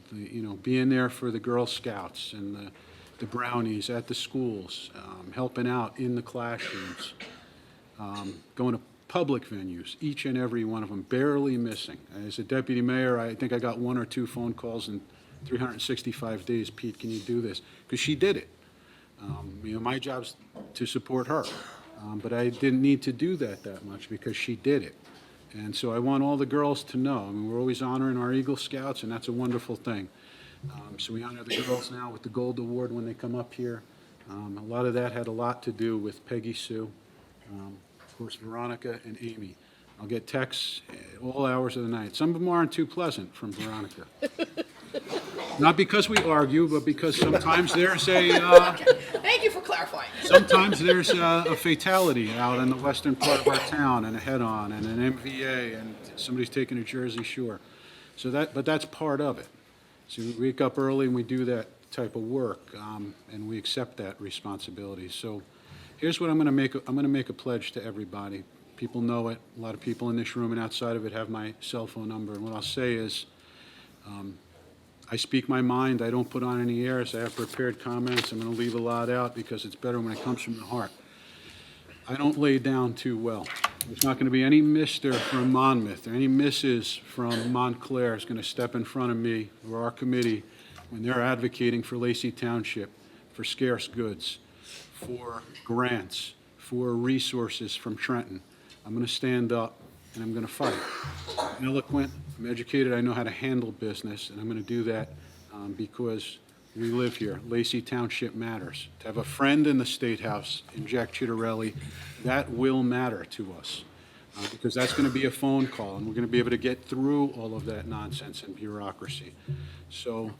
being there for the Girl Scouts and the brownies at the schools, helping out in the classrooms, going to public venues, each and every one of them, barely missing. As a deputy mayor, I think I got 1 or 2 phone calls in 365 days. Pete, can you do this? Because she did it. My job's to support her. But I didn't need to do that much because she did it. And so I want all the girls to know. We're always honoring our Eagle Scouts, and that's a wonderful thing. So we honor the girls now with the Gold Award when they come up here. A lot of that had a lot to do with Peggy Sue, of course, Veronica and Amy. I'll get texts at all hours of the night. Some of them aren't too pleasant from Veronica. Not because we argue, but because sometimes there's a... Thank you for clarifying. Sometimes there's a fatality out in the western part of our town, and a head-on, and an MVA, and somebody's taking a Jersey Shore. But that's part of it. So we wake up early and we do that type of work, and we accept that responsibility. So here's what I'm going to make. I'm going to make a pledge to everybody. People know it. A lot of people in this room and outside of it have my cell phone number. And what I'll say is, I speak my mind. I don't put on any airs. I have prepared comments. I'm going to leave a lot out because it's better when it comes from the heart. I don't lay down too well. There's not going to be any Mr. from Monmouth or any Mrs. from Montclair is going to step in front of me or our committee when they're advocating for Lacey Township, for scarce goods, for grants, for resources from Trenton. I'm going to stand up and I'm going to fight. I'm eloquent, I'm educated, I know how to handle business, and I'm going to do that because we live here. Lacey Township matters. To have a friend in the State House, in Jack Chitterelli, that will matter to us because that's going to be a phone call, and we're going to be able to get through all of that nonsense and bureaucracy. So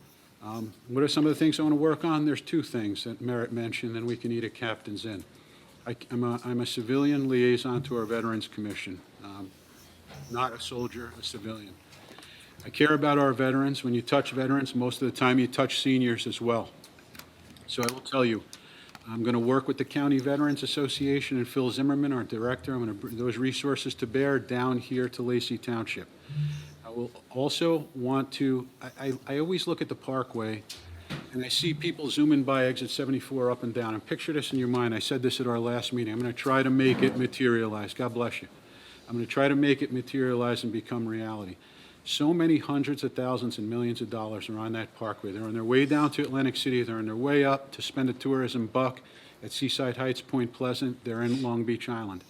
what are some of the things I want to work on? There's two things that Merritt mentioned, and we can eat at Captain's Inn. I'm a civilian liaison to our Veterans Commission, not a soldier, a civilian. I care about our veterans. When you touch veterans, most of the time you touch seniors as well. So I will tell you, I'm going to work with the County Veterans Association and Phil Zimmerman, our director. I'm going to bring those resources to bear down here to Lacey Township. I will also want to, I always look at the Parkway and I see people zooming by exit 74 up and down. And picture this in your mind. I said this at our last meeting. I'm going to try to make it materialize. God bless you. I'm going to try to make it materialize and become reality. So many hundreds of thousands and millions of dollars are on that parkway. They're on their way down to Atlantic City. They're on their way up to spend a tourism buck at Seaside Heights, Point Pleasant. They're in Long Beach Island.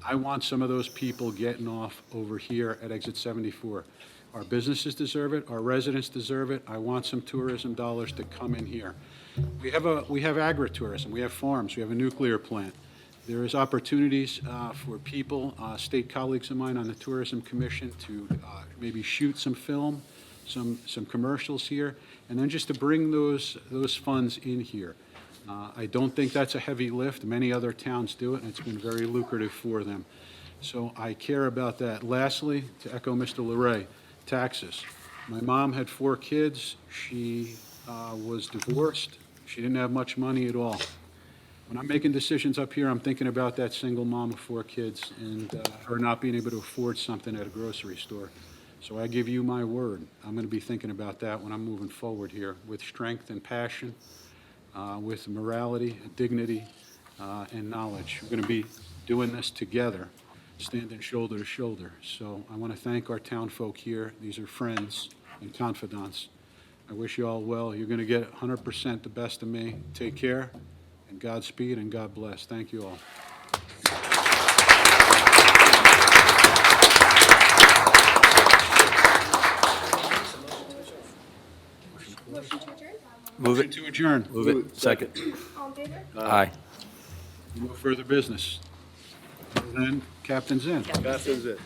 I want some of those people getting off over here at exit 74. Our businesses deserve it. Our residents deserve it. I want some tourism dollars to come in here. We have agritourism. We have farms. We have a nuclear plant. There is opportunities for people, state colleagues of mine on the Tourism Commission to maybe shoot some film, some commercials here, and then just to bring those funds in here. I don't think that's a heavy lift. Many other towns do it, and it's been very lucrative for them. So I care about that. Lastly, to echo Mr. Larray, taxes. My mom had 4 kids. She was divorced. She didn't have much money at all. When I'm making decisions up here, I'm thinking about that single mom of 4 kids and her not being able to afford something at a grocery store. So I give you my word. I'm going to be thinking about that when I'm moving forward here with strength and passion, with morality, dignity, and knowledge. We're going to be doing this together, standing shoulder to shoulder. So I want to thank our town folk here. These are friends and confidants. I wish you all well. You're going to get 100% the best of me. Take care. And Godspeed and God bless. Thank you all. Motion to adjourn? Move it. To adjourn. Move it. Second. All in favor? Aye. No further business. And then Captain's Inn. That's it.